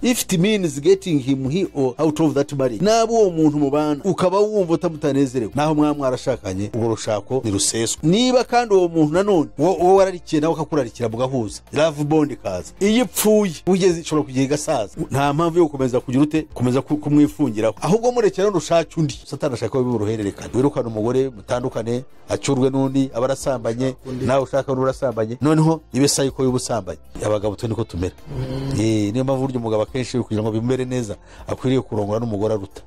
if it means getting him he or out of that marriage. Nabo uwo muntu mubana ukaba wumva utamunezerewe naho mwarashakanye ubwo rushako ni ruseswa. Niba kandi uwo muntu nanone wowe wararikiye nawe akakurarikira mugahuza love bond kaza iyo ipfuye ugeze ishobora kugira gasaza nta mpamvu yo gukomeza kugira ute komeza kumwifungiraho ahubwo murekera n'ushaka undi satana ashaka ko biburohererekana wirukana umugore mutandukane acurwe n'undi abarasambanye nawe ushaka n'urasambanye noneho ibe cycle y'ubusambanye abagabo twe niko tumera niyo mpamvu uryo mugabo akenshi kugira ngo bimere neza akwiriye kurongora n'umugore aruta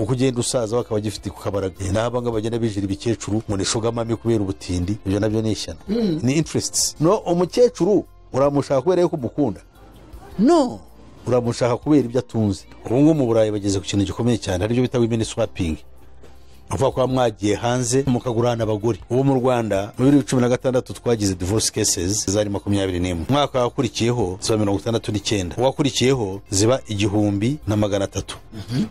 uko ugenda usaza bakaba gifite kukabaraga n'abanga bagenda bijira ibikecuru ngo nishogamame kubera ubutindi ibyo nabyo ni ishyano ni interests no umukecuru uramushaka kubera yuko umukunda no uramushaka kubera ibyo atunze ubungu mu Burayi bageze ku kintu gikomeye cyane aribyo bita women swapping avuga ko mwagiye hanze mukagurana abagore ubu mu Rwanda mu 2016 twagize divorce cases zari 21 mwaka wakurikiyeho ziba 69 wakurikiyeho ziba 1300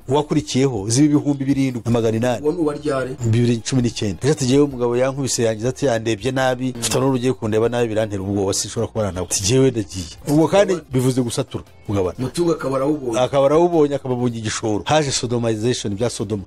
wakurikiyeho ziba 2800 wonu waryare 2019 yatigiye umugabo yankubise yangiza ati yandebye nabi mfite n'urugiye kundeba nabi birantera ubwo wasishobora kubana nawe tigiye ndagiye ubwo kandi bivuze gusatura mugabana mutunga akabara ubonye akababunye igishoro haje sodomization bya Sodoma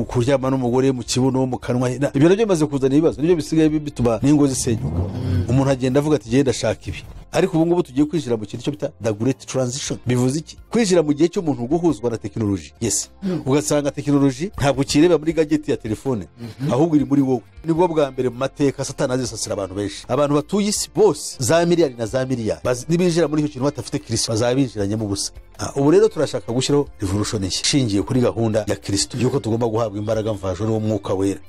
kuryama n'umugore mu kibuno mu kanwa ibyo nabyo bimaze kuzana ibibazo nibyo bisigaye bituma n'ingo zisenyuka umuntu agenda avuga ati genda shaka ibi ariko ubu ngubu tugiye kwinjira mu kintu cyo bita the great transition bivuze iki kwinjira mu gihe cyo umuntu guhuzwa na technology yes ugasanga technology ntabwo kireba muri gadget ya telefone ahubwo iri muri wowe nibwo bwa mbere mu mateka satana azisasira abantu benshi abantu batuye isi bose za miliyari na za miliyari nibinjira muri icyo kintu batafite Kristo bazabinjiranye mu busa ubu rero turashaka gushyiraho revolution ishingiye kuri gahunda ya Kristo yuko tugomba guhabwa imbaraga mvajuru n'umwuka wera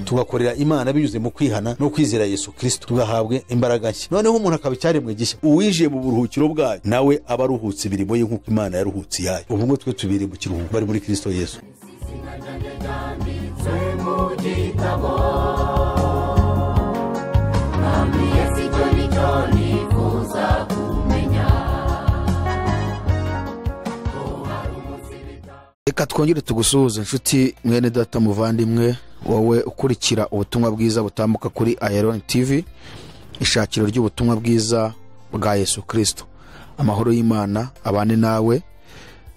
tugakorera Imana binyuze mu kwihana no kwizera Yesu Kristo tugahabwa imbaraga nshya noneho umuntu akaba cyaremwe gishya uwinjiye mu buruhukiro bwayo nawe aba aruhutse imirimo ye nk'uko Imana yaruhutse yayo ubu ngo twe tubiri mu kiruhuko bari muri Kristo Yesu Reka twongere tugusuhuze inshuti mwene data muvandimwe wowe ukurikira ubutumwa bwiza butambuka kuri Iron TV ishakiro ry'ubutumwa bwiza bwa Yesu Kristo amahoro y'Imana abane nawe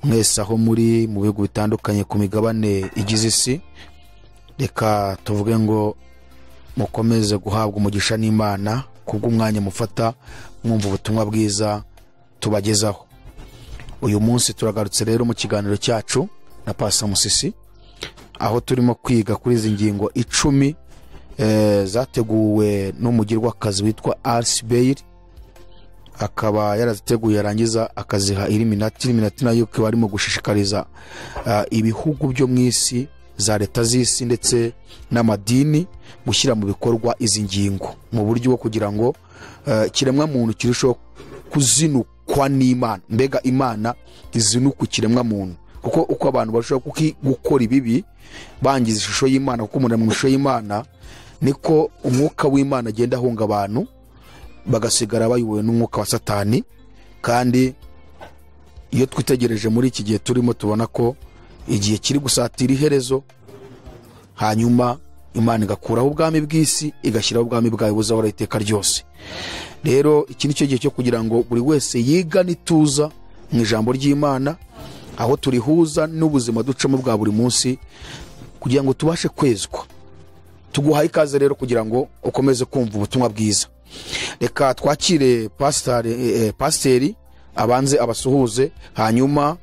mwese aho muri mu bihugu bitandukanye ku migabane igize isi reka tuvuge ngo mukomeze guhabwa umugisha n'Imana kubw'umwanya mufata mwumva ubutumwa bwiza tubagezaho uyu munsi turagarutse rero mu kiganiro cyacu na Pastor Musisi aho turimo kwiga kuri izi ngingo 10 zateguwe n'umugirwakazi witwa Alice Bailey akaba yaraziteguye yarangiza akaziha Illuminati nayo ko barimo gushishikariza ibihugu byo mu isi za leta z'isi ndetse n'amadini gushyira mu bikorwa izi ngingo mu buryo bwo kugira ngo kiremwa muntu kirusho kuzinukwa n'Imana mbega Imana izinuka kiremwa muntu kuko uko abantu bashobora gukora ibibi bangiza ishusho y'Imana kuko umuntu mu ishusho y'Imana niko umwuka w'Imana agenda ahunga abantu bagasigara bayobowe n'umwuka wa Satani kandi iyo twitegereje muri iki gihe turimo tubona ko igihe kiri gusatira iherezo hanyuma Imana igakuraho ubwami bw'isi igashyiraho ubwami bwayo buzahora iteka ryose rero iki ni cyo gihe cyo kugira ngo buri wese yiga nituza mu ijambo ry'Imana aho turihuza n'ubuzima ducamo bwa buri munsi kugira ngo tubashe kwezwa tuguhaye ikaze rero kugira ngo ukomeze kumva ubutumwa bwiza reka twakire pasiteri abanze abasuhuze hanyuma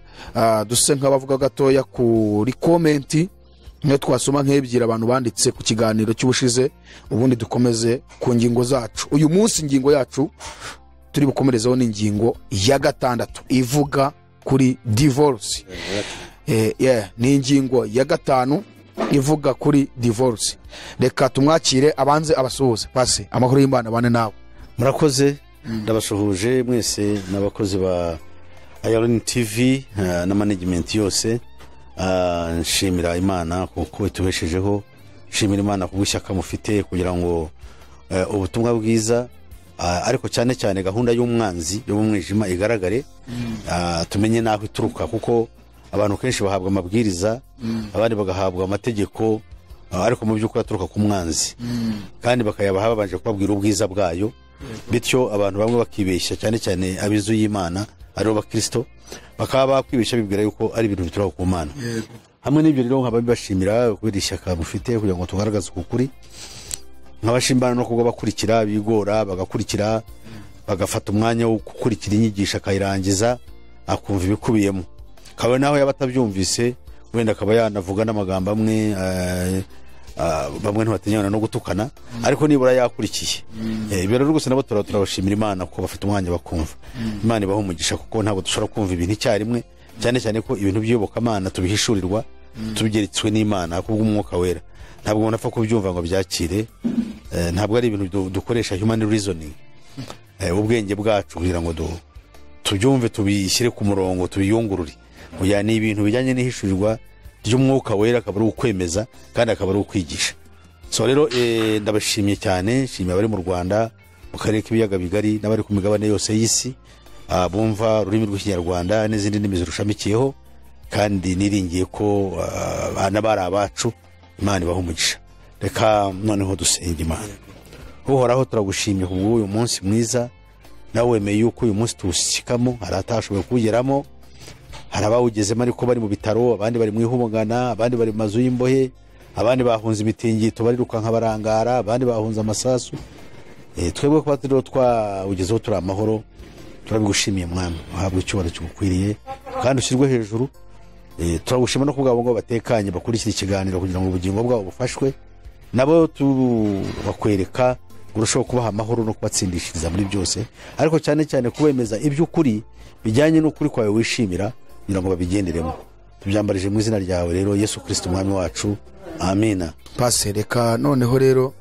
duse nk'abavuga gatoya kuri komenti niyo twasoma nk'ebyiri abantu banditse ku kiganiro cy'ubushize ubundi dukomeze ku ngingo zacu uyu munsi ingingo yacu turi bukomerezeho n'ingingo ya 6 ivuga kuri divorce ni ingingo ya 5 ivuga kuri divorce reka tumwakire abanze abasuhuze pasi amahoro y'Imana bane nawe murakoze ndabashuhuje mwese n'abakozi ba Iron TV na management yose nshimira Imana kuko itubeshejeho nshimira Imana kubushyaka mufite kugira ngo ubutumwa bwiza ariko cyane cyane gahunda y'umwanzi yo mu mwijima igaragare tumenye naho ituruka kuko abantu kenshi bahabwa amabwiriza abandi bagahabwa amategeko ariko mu by'ukuri aturuka ku mwanzi kandi bakayabaha babanje kubabwira ubwiza bwayo bityo abantu bamwe bakibeshya cyane cyane abizu y'Imana aribo bakristo bakaba bakwibisha bibwira yuko ari ibintu bituruka ku Mana. Hamwe n'ibyo rero nkaba bibashimira kubera ishyaka mufite kugira ngo tugaragaze ukuri, nkabashimbana no kubwo bakurikira bigora bagakurikira bagafata umwanya wo gukurikira inyigisho akayirangiza akumva ibikubiyemo, kabe naho yabatabyumvise wenda akaba yanavuga n'amagambo amwe bamwe ntibatinyana no gutukana, ariko nibura yakurikiye. Ibyo rero rwose nabo turabashimira Imana ko bafite umwanya bakumva. Imana ibaho umugisha kuko ntabwo dushobora kumva ibintu icyarimwe, cyane cyane ko ibintu by'iyobokamana tubihishurirwa tubigeretswe n'Imana kubw'umwuka wera. Ntabwo umuntu apfa kubyumva ngo byakire, ntabwo ari ibintu dukoresha human reasoning, ubwenge bwacu kugira ngo tubyumve tubishyire ku murongo tubiyungurure. Oya, ni ibintu bijyanye n'ishurirwa ry'umwuka wera, akaba ari ukwemeza kandi akaba ari ukwigisha. So rero ndabashimiye cyane, nshimiye abari mu Rwanda, mu karere k'ibiyaga bigari n'abari ku migabane yose y'isi bumva ururimi rw'Ikinyarwanda n'izindi ndimi zirushamikiyeho, kandi niringiye ko n'abari abacu Imana ibaho umugisha. Reka noneho dusenge Imana. Uhoraho turagushimye kubw'uyu munsi mwiza, nawe wemeye yuko uyu munsi tuwushikamo, hari atashoboye kuwugeramo, hari abawugezemo ariko bari mu bitaro, abandi bari mu ihumugana, abandi bari mu mazu y'imbohe, abandi bahunze imitingito bariruka nk'abarangara, abandi bahunze amasasu. Twebwe kuba turiho twawugezeho turi amahoro, turabigushimiye Mwami, uhabwe icyubahiro cyugukwiriye kandi ushyirwe hejuru. Turagushima no kubwabo ngo batekanye bakurikira ikiganiro kugira ngo ubugingo bwabo bufashwe, nabo tubakwereka urushaho kubaha amahoro no kubatsindishiriza muri byose, ariko cyane cyane kubemeza iby'ukuri bijyanye n'ukuri kwawe wishimira kugira ngo babigenderemo. Tubyambarije mu izina ryawe rero Yesu Kristo Umwami wacu, amina. Pastor, reka noneho rero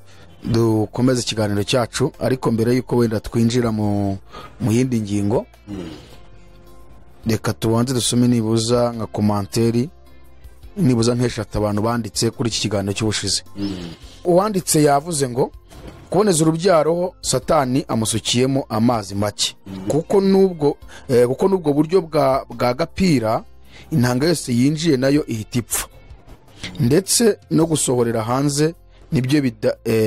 dukomeze ikiganiro cyacu, ariko mbere yuko wenda twinjira mu yindi ngingo, reka tubanze dusome nibuza nka komanteri, nibuza nk'eshatu abantu banditse kuri iki kiganiro cy'ubushize. Uwanditse yavuze ngo kuboneza urubyaro Satani amusukiyemo amazi make, kuko nubwo buryo bwa gapira intanga yose yinjiye nayo ihita ipfa, ndetse no gusohorera hanze nibyo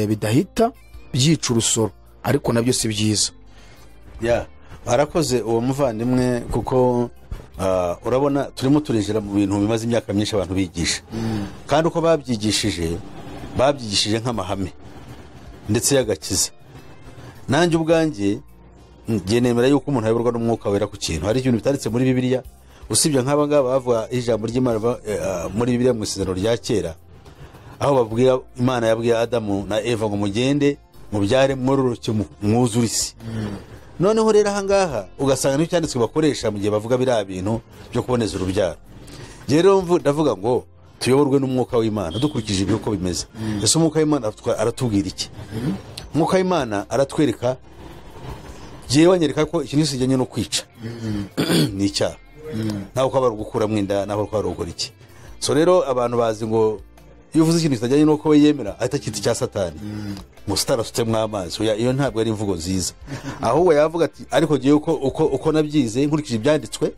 bidahita byica urusoro, ariko nabyo si byiza. Barakoze uwo muvandimwe, kuko urabona turimo turinjira mu bintu bimaze imyaka myinshi abantu bigisha, kandi uko babyigishije nk'amahame ndetse y'agakiza. Nanjye ubwanjye ngiye nemera yuko umuntu ayoborwa n'umwuka wera ku kintu. Hari ibintu bitanditse muri Bibiliya, usibye nk'aba ngaba bavuga ijambo ry'Imana muri Bibiliya mu isezerano rya kera, aho babwira Imana yabwiye Adamu na Eva ngo mugende mubyare mwororoke mwuzure isi. Noneho rero ahangaha ugasanga n'icyo cyanditswe bakoresha mu gihe bavuga biriya bintu byo kuboneza urubyaro. Rero ndavuga ngo tuyoborwe n'umwuka w'Imana dukurikije ibyo uko bimeze. Ese umwuka w'Imana aratubwira iki? Umwuka w'Imana aratwereka, giye wanyereka ko ikintu kijyanye no kwica ni icyaha, naho ko bari gukuramo inda, naho ko bari gukora iki. So rero abantu bazi ngo iyo uvuze ikintu kitajyanye n'uko we yemera ahita cyita cya Satani, ngo Satani asutsemo amazi. Iyo ntabwo ari imvugo nziza, ahubwo yavuga ati ariko giye uko nabyize nkurikije ibyanditswe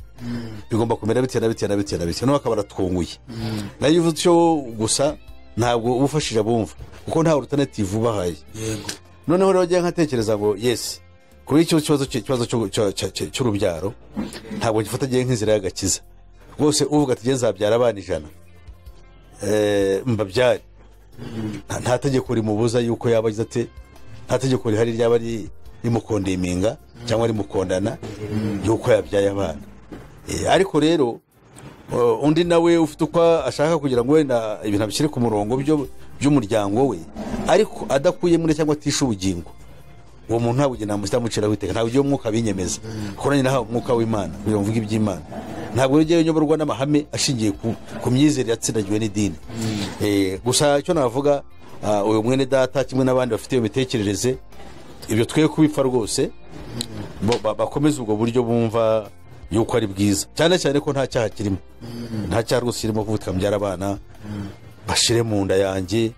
bigomba kumera bitera, no akaba aratwunguye. Nayo uvuze cyo gusa ntabwo ubufashije abumva, kuko nta alternative ubahaye. Noneho rero njye nkatekereza ngo yes, kuri icyo kibazo cy'urubyaro ntabwo gifata giye nk'inzira y'agakiza rwose. Uvuga ati nzabyara abana 100 mbabyari, nta tegeko rimubuza yuko yabagize ate, nta tegeko rihari ryaba rimukondeminga cyangwa rimukondana yuko yabyaye abana. Ariko rero undi nawe ufite uko ashaka kugira ngo wenda ibintu abishyire ku murongo by'umuryango we, ariko adakuye muri cyangwa atisha ubugingo, uwo muntu ntabwo ugena mustamucira witeka, ntabwo ugiye umwuka binyemeza, kuko naho umwuka w'Imana kugira ngo mvuge iby'Imana. Ntabwo ugiye nyoborwa n'amahame ashingiye ku myizerere yatsindagiwe n'idini. Gusa icyo navuga, uyu mwene data kimwe n'abandi bafite iyo mitekerereze, ibyo twe kubipfa rwose, bakomeza ubwo buryo bumva yuko ari bwiza, cyane cyane ko nta cyaha kirimo, nta cyaha rwose kirimo kuvuga mbyara abana bashire mu nda yanjye.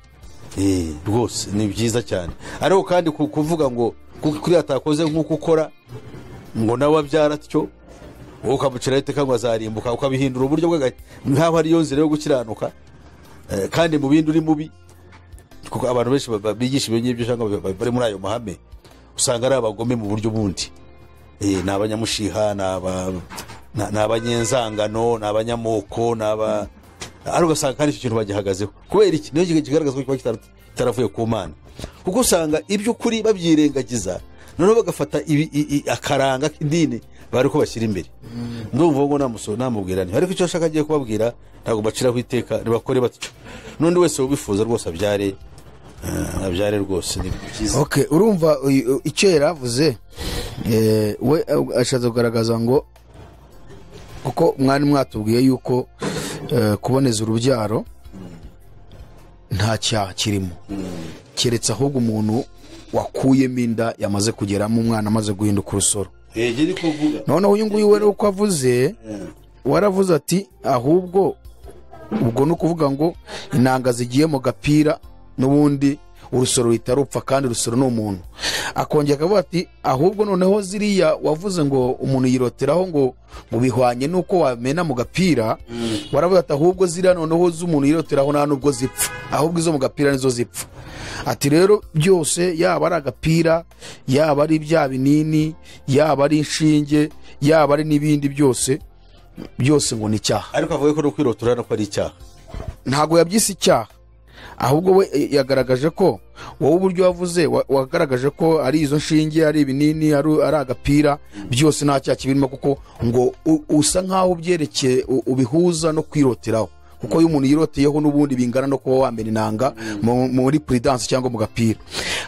Rwose ni byiza cyane, ariko kandi kuvuga ngo kuri atakoze nk'uko ukora ngo nawe abyara atyo, wowe ukamucira iteka ngo azarimbuka, ukabihindura uburyo nk'aho ariyo nzira yo gukiranuka, kandi mu bindi uri mubi. Kuko abantu benshi bigisha ibyo ngibyo cyangwa bari muri ayo mahame usanga ari abagome mu buryo bundi. ni abanyamushiha, ni abanyenzangano, ni abanyamoko, ariko ugasanga kandi icyo kintu bagihagazeho. Kubera iki? Niyo kigaragaza ko kiba kitaravuye ku Mana, kuko usanga iby'ukuri babyirengagiza, noneho bagafata akaranga k'idini bari ko bashyira imbere. Ndumva ngo namubwirane, ariko icyo ashaka agiye kubabwira ntabwo baciraho iteka, ntibakore batyo. N'undi wese ubifuza rwose abyare rwose ni byiza. Okay, urumva icyo yaravuze we ashatse kugaragaza ngo kuko mwari mwatubwiye yuko kuboneza urubyaro nta cyaha kirimo, keretse ahubwo umuntu wakuyemo inda yamaze kugeramo umwana amaze guhinduka urusoro. Noneho uyu nguyu we uko avuze, waravuze ati ahubwo ubwo ni ukuvuga ngo intanga zigiye mu gapira n'ubundi urusoro rutarupfa, kandi urusoro ni umuntu. Akongera akavuga ati ahubwo noneho ziriya wavuze ngo umuntu yiroteraho ngo bihwanye n'uko wamena mu gapira, waravuze ati ahubwo ziriya noneho z'umuntu yiroteraho nta nubwo zipfa, ahubwo izo mu gapira nizo zipfa. Ati rero byose, yaba ari agapira, yaba ari bya binini, yaba ari inshinge, yaba ari n'ibindi byose ngo ni icyaha. Ariko avuga ko no kwirotora ko ari icyaha. Ntabwo yabyise icyaha, ahubwo we yagaragaje ko wowe uburyo wavuze wagaragaje ko ari izo nshinge, ari ibinini, ari agapira, byose nta cyaha kibirimo, kuko ngo usa nkaho ubyerekeye ubihuza no kwiroteraho, kuko iyo umuntu yiroteyeho n'ubundi bingana no kuba wamena inanga muri prudence cyangwa mu gapira.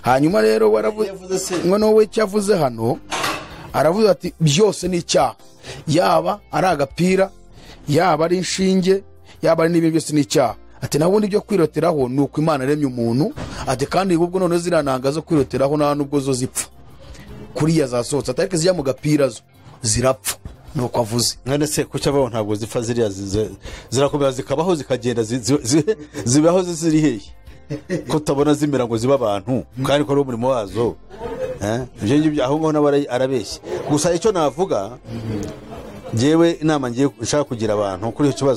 Hanyuma rero noneho we cyavuze hano aravuze ati byose ni icyaha, yaba ari agapira, yaba ari inshinge, yaba ari n'ibindi byose ni icyaha. Ati nabundi byo kwiroteraho ni uko Imana yaremye umuntu. Ati kandi ubwo none zirananga zo kwiroteraho nta nubwo zo zipfa, kuriya zasohotse, atari zijya mu gapira zo zirapfa, nuko avuze. None se kucyo abaho ntabwo zipfa, ziriya zirakomeza zikabaho zikagenda, zibaho ziri hehe ko utabona zimera ngo ziba abantu, kandi ko ari umurimo wazo. Ibyo ngibyo aho ngaho nawe arabeshya. Gusa icyo navuga njyewe, inama ngiye nshaka kugira abantu kuri icyo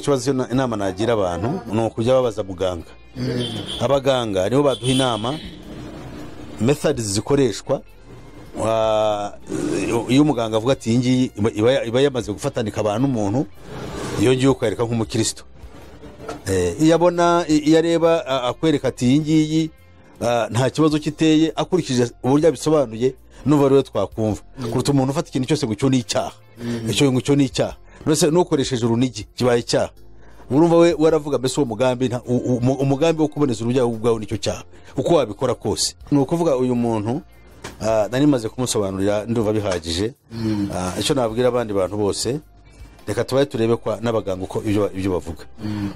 kibazo, inama nagira abantu ni ukujya babaza muganga. Abaganga nibo baduha inama, methods zikoreshwa. Iyo umuganga avuga ati iyi ngiyi iba yamaze gufatanika abantu n'umuntu, iyo ngiye ukwereka nk'umukristo. Iyo areba akwereka ati iyi ngiyi nta kibazo kiteye, akurikije uburyo abisobanuye, n'ubu rero twakumva kuruta umuntu ufata ikintu cyose ngo cyo ni icyaha, icyo ni icyaha. Nose nukoresheje urunigi kibaye icyaha. Urumva we waravuga mbese uwo umugambi wo kuboneza urubyaro ubwawe nicyo cyaha, uko wabikora kose. Ni ukuvuga uyu muntu nari maze kumusobanurira, ndumva bihagije. Icyo nabwira abandi bantu bose, reka tubaye turebe kwa n'abaganga uko ibyo bavuga,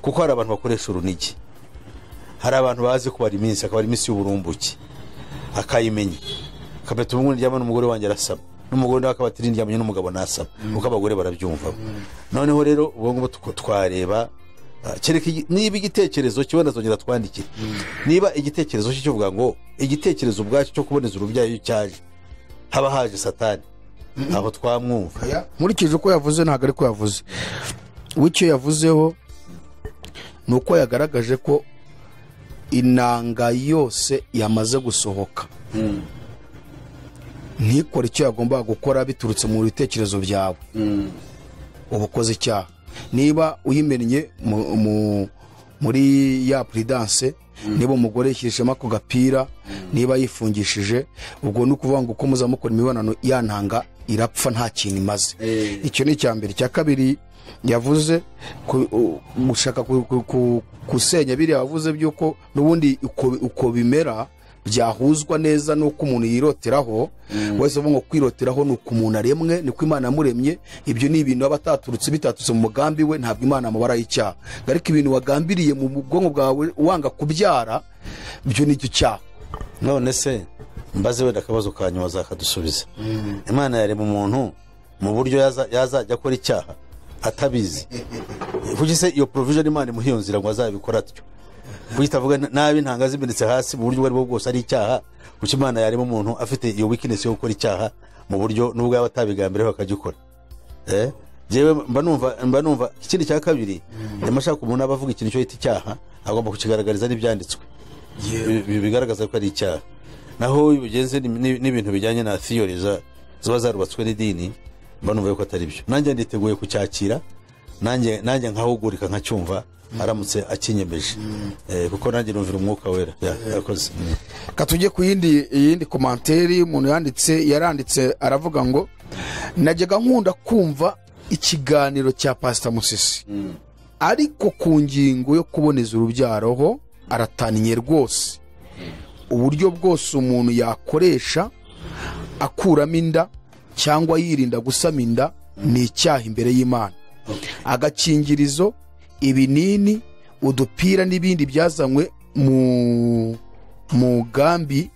kuko hari abantu bakoresha urunigi. Hari abantu bazi kubara iminsi, akabara iminsi y'uburumbuke akayimenya, akabeta umwe ndyama n'umugore wanjye arasaba, n'umugore nawe akaba ndyamanye n'umugabo nasaba, uko abagore barabyumva. Noneho rero ubwo ngubwo twareba, kereka niba igitekerezo kibona zongera twandikire. Niba igitekerezo cyo kivuga ngo igitekerezo ubwacyo cyo kuboneza urubyaro cyaje, haba haje Satani, abo twamwumva. Nkurikije uko yavuze ntabwo ari ko yavuze. W'icyo yavuzeho ni uko yagaragaje ko inanga yose yamaze gusohoka, ntikore icyo yagombaga gukora biturutse mu bitekerezo byawe, uba ukoze icyaha. Niba uyimennye muri ya prudence, niba umugore yishyirishemo ako gapira, niba yifungishije, ubwo ni ukuvuga ngo uko muzamukora imibonano ya ntanga irapfa, nta kintu imaze. Icyo ni icya mbere. Icya kabiri yavuze gushaka gusenya biriya wavuze by'uko n'ubundi uko bimera byahuzwa neza n'uko umuntu yiroteraho. Wese uvuga ngo kwiroteraho ni uko umuntu aremwe, niko Imana yamuremye. Ibyo ni ibintu aba bitaturutse mu mugambi we, ntabwo Imana amubara y'icyaha. Ariko ibintu wagambiriye mu bwonko bwawe wanga kubyara, byo ni icyo cyaha. None se mbaze wenda akabazo ka nyuma zakadusubiza. Imana yarema umuntu mu buryo yazajya akora icyaha atabizi? Kuki se iyo provision Imana imuhiyo nzira ngo azabikora atyo? Kuki avuga nabi intanga zimenetse hasi mu buryo bwo bwose ari icyaha? Kuki Imana yarema umuntu afite iyo weakness yo gukora icyaha mu buryo nubwo yaba atabigambireho akagikora? Jewe mba numva ikindi cya kabiri, ndamashaka umuntu abavuga ikintu cyo yita icyaha agomba kukigaragariza n'ibyanditswe bigaragaza ko ari icyaha. naho bigenze n'ibintu bijyanye na theory ziba zarubatswe n'idini banumva ko atari byo. Nanjye nditeguye kucyakira, nanjye nkahugurika nkacyumva aramutse akinyemeje, kuko nanjye numvira umwuka wera. Yakoze. Katujye ku yindi komanteri umuntu yaranditse aravuga ngo najyaga nkunda kumva ikiganiro cya Pastor Musisi, ariko ku ngingo yo kuboneza urubyaro ho arataniye rwose. Uburyo bwose umuntu yakoresha akuramo inda cyangwa yirinda gusama inda ni icyaha imbere y'Imana. Agakingirizo, ibinini, udupira n'ibindi byazanywe mu mugambi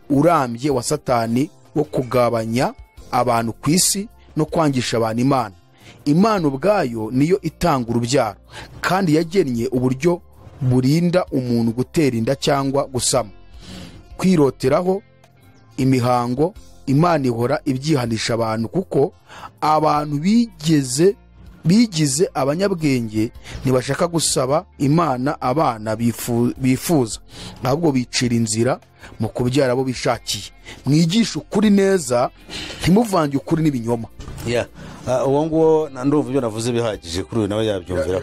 urambye wa Satani wo kugabanya abantu ku isi no kwangisha abantu Imana. Imana ubwayo niyo itanga urubyaro, kandi yagennye uburyo burinda umuntu gutera inda cyangwa gusama. Kwiroteraho imihango, Imana ihora ibyihanisha abantu, kuko abantu bigize abanyabwenge ntibashaka gusaba Imana abana bifuza, ahubwo bicira inzira mu kubyara abo bishakiye. Mwigisha ukuri neza, ntimuvange ukuri n'ibinyoma. Uwo nguwo ndumva ibyo navuze bihagije kuri uyu nawe yabyumvira.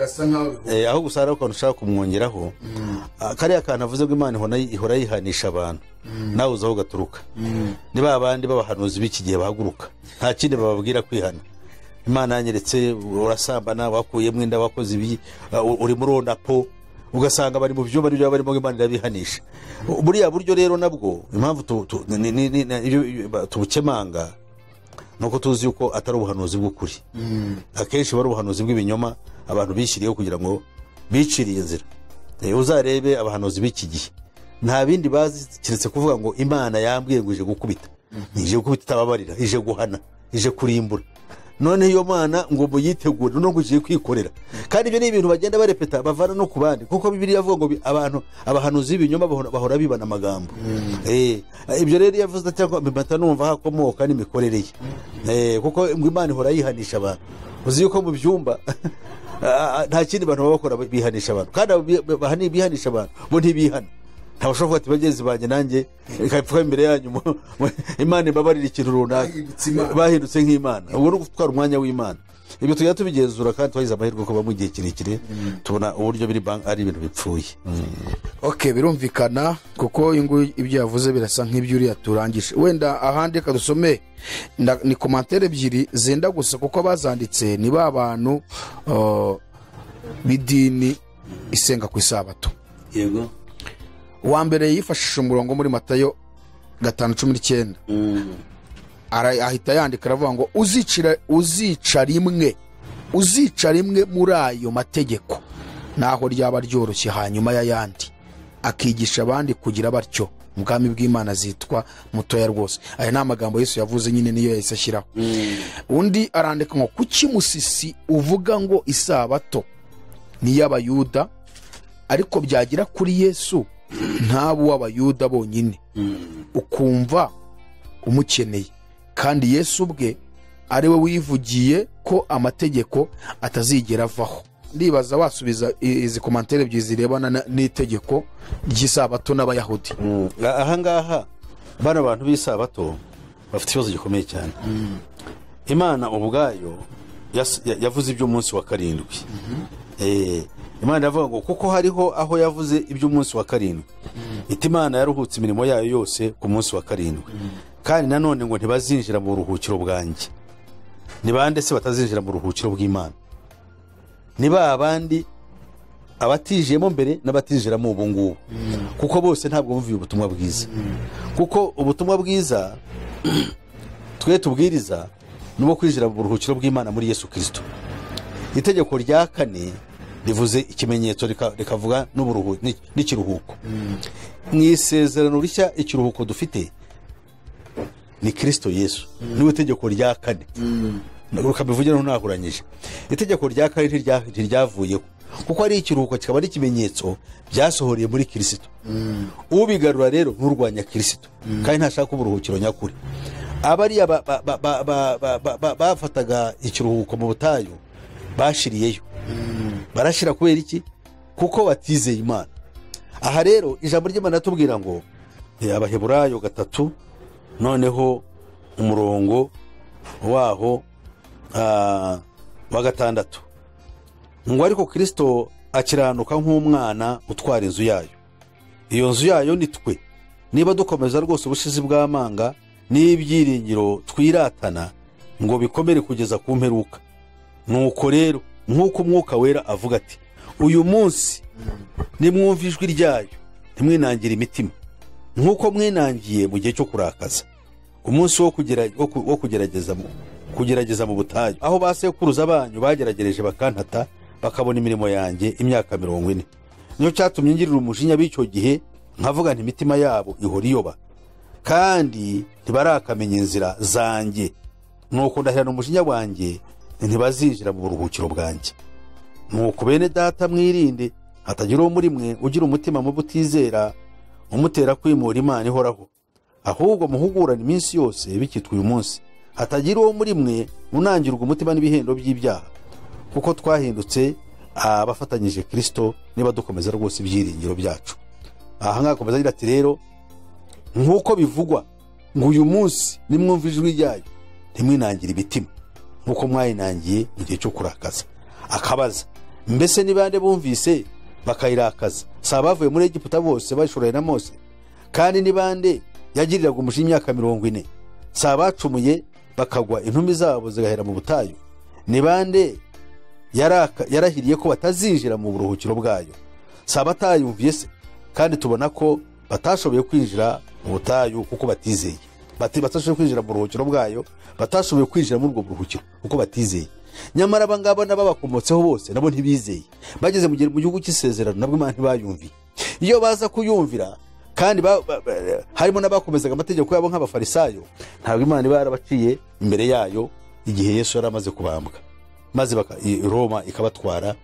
Aho gusa hari ukuntu ushaka kumwongeraho, kariya kantu avuze ngo Imana ihora yihanisha abantu, nawe uzaho ugaturuka. Niba abandi b'abahanuzi b'iki gihe bahaguruka, nta kindi bababwira kwihana. Imana yanyeretse urasambana, wakuyemo inda, wakoze ibi, uri muri onapo, ugasanga bari mu byumba n'ibyo barimo Imana irabihanisha. Buriya buryo rero nabwo impamvu tubukemanga nuko tuzi yuko atari ubuhanuzi bw'ukuri. Akenshi bari ubuhanuzi bw'ibinyoma abantu bishyiriyeho kugira ngo biciriye inzira. Uzarebe abahanuzi b'iki gihe nta bindi bazi kiretse kuvuga ngo Imana yambwiye ngo ije gukubita, ije gukubita itababarira, ije guhana, ije kurimbura. None iyo Mana ngo muyitegure no kugiye kwikorera. Kandi ibyo ni ibintu bagenda barepeta bavana no kubandi, kuko Bibiliya yavuga ngo abahanuzi b'ibinyoma bahora bibana amagambo. Ibyo rero yavuze cyangwa mbata numva hakomoka n'imikorere ye. Kuko Imana ihora yihanisha abantu. Uzi yuko mu byumba nta kindi bantu bakora bihanisha abantu, kandi bihanisha abantu bo ntibihana. Ntawushobora ati bagezi banje nanjye ikapfuka imbere yanyu Imana ibabarira ikintu runaka, bahindutse nk'Imana. Ubwo no gutwara umwanya w'Imana. Ibyo tujya tubigenzura kandi twagize amahirwe ko bamugiye kirekire tubona uburyo biri ari ibintu bipfuye. Birumvikana, kuko ibyo yavuze birasa nk'ibyo uri yaturangije. Wenda ahandi kadusome ni komantere ebyiri zenda gusa, kuko bazanditse ni ba bantu b'idini isenga ku isabato. Yego. Uwa mbere yifashisha umurongo muri Matayo 5:19. Ahita yandika aravuga ngo uzica rimwe muri ayo mategeko, naho ryaba ryoroshye hanyuma y'ayandi, akigisha abandi kugira batyo, ubwami bw'Imana zitwa mutoya rwose. Aya ni amagambo Yesu yavuze, nyine niyo yahise ashyiraho. Undi arandika ngo kuki Musisi uvuga ngo isabato ni y'Abayuda, ariko byagira kuri Yesu ntabo w'Abayuda bonyine, ukumva umukeneye, kandi Yesu ubwe ari we wivugiye ko amategeko atazigera avaho. Ndibaza wasubiza izi komantere ebyiri zirebana n'itegeko ry'isabato n'Abayahudi. Ahangaha bana bantu b'isabato bafite ikibazo gikomeye cyane. Imana ubwayo yavuze iby'umunsi wa karindwi. Imana yavuga ngo kuko hariho aho yavuze iby'umunsi wa karindwi, iti Imana yaruhutse imirimo yayo yose ku munsi wa karindwi, kandi nanone ngo ntibazinjira mu ruhukiro bwanjye. Ni bande se batazinjira mu ruhukiro bw'Imana? Niba abandi abatijemo mbere n'abatijiramo ubu ngubu, kuko bose ntabwo bumviye ubutumwa bwiza. Kuko ubutumwa bwiza twe tubwiriza nubo kwinjira mu ruhukiro bw'Imana muri Yesu Kristo. Itegeko rya 4 rivuze ikimenyetso rikavuga n'ikiruhuko. Mu isezerano rishya ikiruhuko dufite ni Kristo Yesu, niwe itegeko rya 4. Rukabivugira ntunahuranyije. Itegeko rya 4 ntiryavuyeho, kuko ari ikiruhuko kikaba ari ikimenyetso byasohoreye muri Kristo. Ubigarura rero nturwanya Kristo, kandi ntashaka uburuhukiro nyakuri. Abari bafataga ikiruhuko mu butayu bashiriyeyo. Barashira kubera iki? Kuko batizeye Imana. Aha rero ijambo ry'Imana tubwira ngo Abaheburayo 3 noneho umurongo waho wa 6 ngo ariko Kristo akiranuka nk'umwana utwara inzu yayo. Iyo nzu yayo ni twe, niba dukomeza rwose ubushizi bw'amanga n'ibyiringiro twiratana ngo bikomere kugeza ku mperuka. Nuko rero nk'uko umwuka wera avuga ati, uyu munsi nimwumva ijwi ryayo ntimwinangire imitima nk'uko mwinangiye mu gihe cyo kurakaza, umunsi wo kugerageza mu butayu, aho basekuruza banyu bageragereje bakantata bakabona imirimo yanjye imyaka 40. Niyo cyatumye ngirira umujinya b'icyo gihe nkavuga nti imitima yabo ihora iyoba kandi ntibarakamenya inzira zanjye. Nuko ndahirana umujinya wanjye ntibazinjira mu buruhukiro bwanjye. Nuko bene data mwirinde hatagira uwo muri mwe ugira umutima mubi utizera umutera kwimura Imana ihoraho, ahubwo muhugurane iminsi yose bikitwa uyu munsi, hatagira uwo muri mwe unangirwa umutima n'ibihendo by'ibyaha, kuko twahindutse abafatanyije Kristo niba dukomeza rwose ibyiringiro byacu. Aha ngakomeza agira ati rero nk'uko bivugwa ngo uyu munsi nimwumva ijwi ryayo ntimwinangire ibitima nk'uko mwayinangiye mu gihe cyo kurakaza. Akabaza, mbese ni bande bumvise bakayirakaza? Si abavuye muri Egiputa bose bashoreye na Mose? Kandi ni bande yagiriraga umujinya imyaka 40? Si abacumuye bakagwa intumbi zabo zigahera mu butayu? Ni bande yarahiriye ko batazinjira mu buruhukiro bwayo? Si abatayumviye se? Kandi tubona ko batashoboye kwinjira mu butayu kuko batizeye. Batashoboye kwinjira mu buruhukiro bwayo, batashoboye kwinjira muri ubwo buruhukiro kuko batizeye. Nyamara abangaba n'ababakomotseho bose nabo ntibizeye. Bageze mu gihugu cy'isezerano nabwo Imana ntibayumviye. Iyo baza kuyumvira kandi harimo n'abakomezaga amategeko yabo nk'abafarisayo, ntabwo Imana iba yarabaciye imbere yayo igihe Yesu yari amaze kubambwa, maze Roma ikabatwara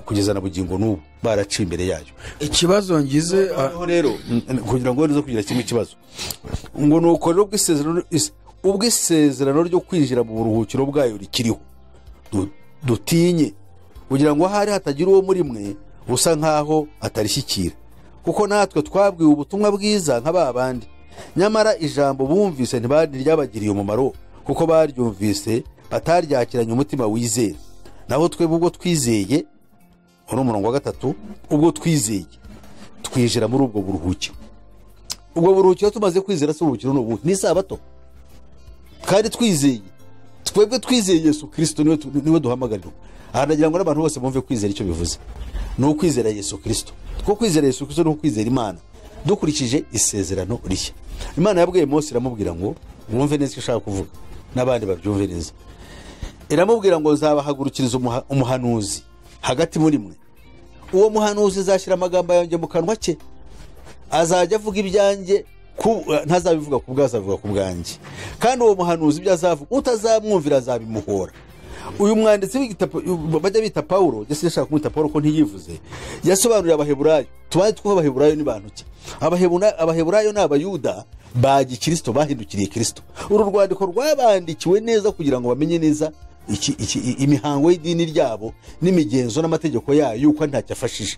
kugeza na bugingo n'ubu baraciye imbere yayo. Ikibazo ngize rero kugira ngo nizo kugira kimwe kibazo ngo nuko rero ubwisezerano ryo kwinjira mu buruhukiro bwayo rikiriho, dutinye kugira ngo hari hatagira uwo muri mwe usa nkaho atarishyikira, kuko natwe twabwiwe ubutumwa bwiza nk'ababandi. Nyamara ijambo bumvise ntiryabagiriye umumaro, kuko baryumvise bataryakiranye umutima wizera. Naho twebwe ubwo twizeye, uno murongo wa 3, ubwo twizeye twinjira muri ubwo buruhukiro. Ubwo buruhukiro tumaze kwizera se uburuhukiro n'ubu ni Sabato, kandi twizeye, twebwe twizeye Yesu Kristo niwe duhamagarira. Aha nagira ngo n'abantu bose bumve kwizera icyo bivuze. Ni ukwizera Yesu Kristo. Kuko kwizera Yesu Kristo ni ukwizera Imana dukurikije isezerano rishya. Imana yabwiye Mose iramubwira ngo mwumve neza icyo ashaka kuvuga n'abandi babyumve neza. Iramubwira ngo nzabahagurukiriza umuhanuzi hagati muri mwe. Uwo muhanuzi azashyira amagambo yanjye mu kanwa ke, azajya avuga ibyanjye, ntazabivuga ku bwazo, avuga ku bwanjye. Kandi uwo muhanuzi ibyo azavuga utazamwumvira azabimuhora. Uyu mwanditsi w'igitabo bajya bita Paulo, yese yashaka kumwita Paulo ko ntiyivuze, yasobanuriye Abaheburayo. Tubaye twuha Abaheburayo ni bantu ki? Abaheburayo ni Abayuda ba Gikristo bahindukiriye Kristo. Uru rwandiko rwabandikiwe neza kugira ngo bamenye neza imihango y'idini ryabo n'imigenzo n'amategeko yayo yuko ntacyo afashije,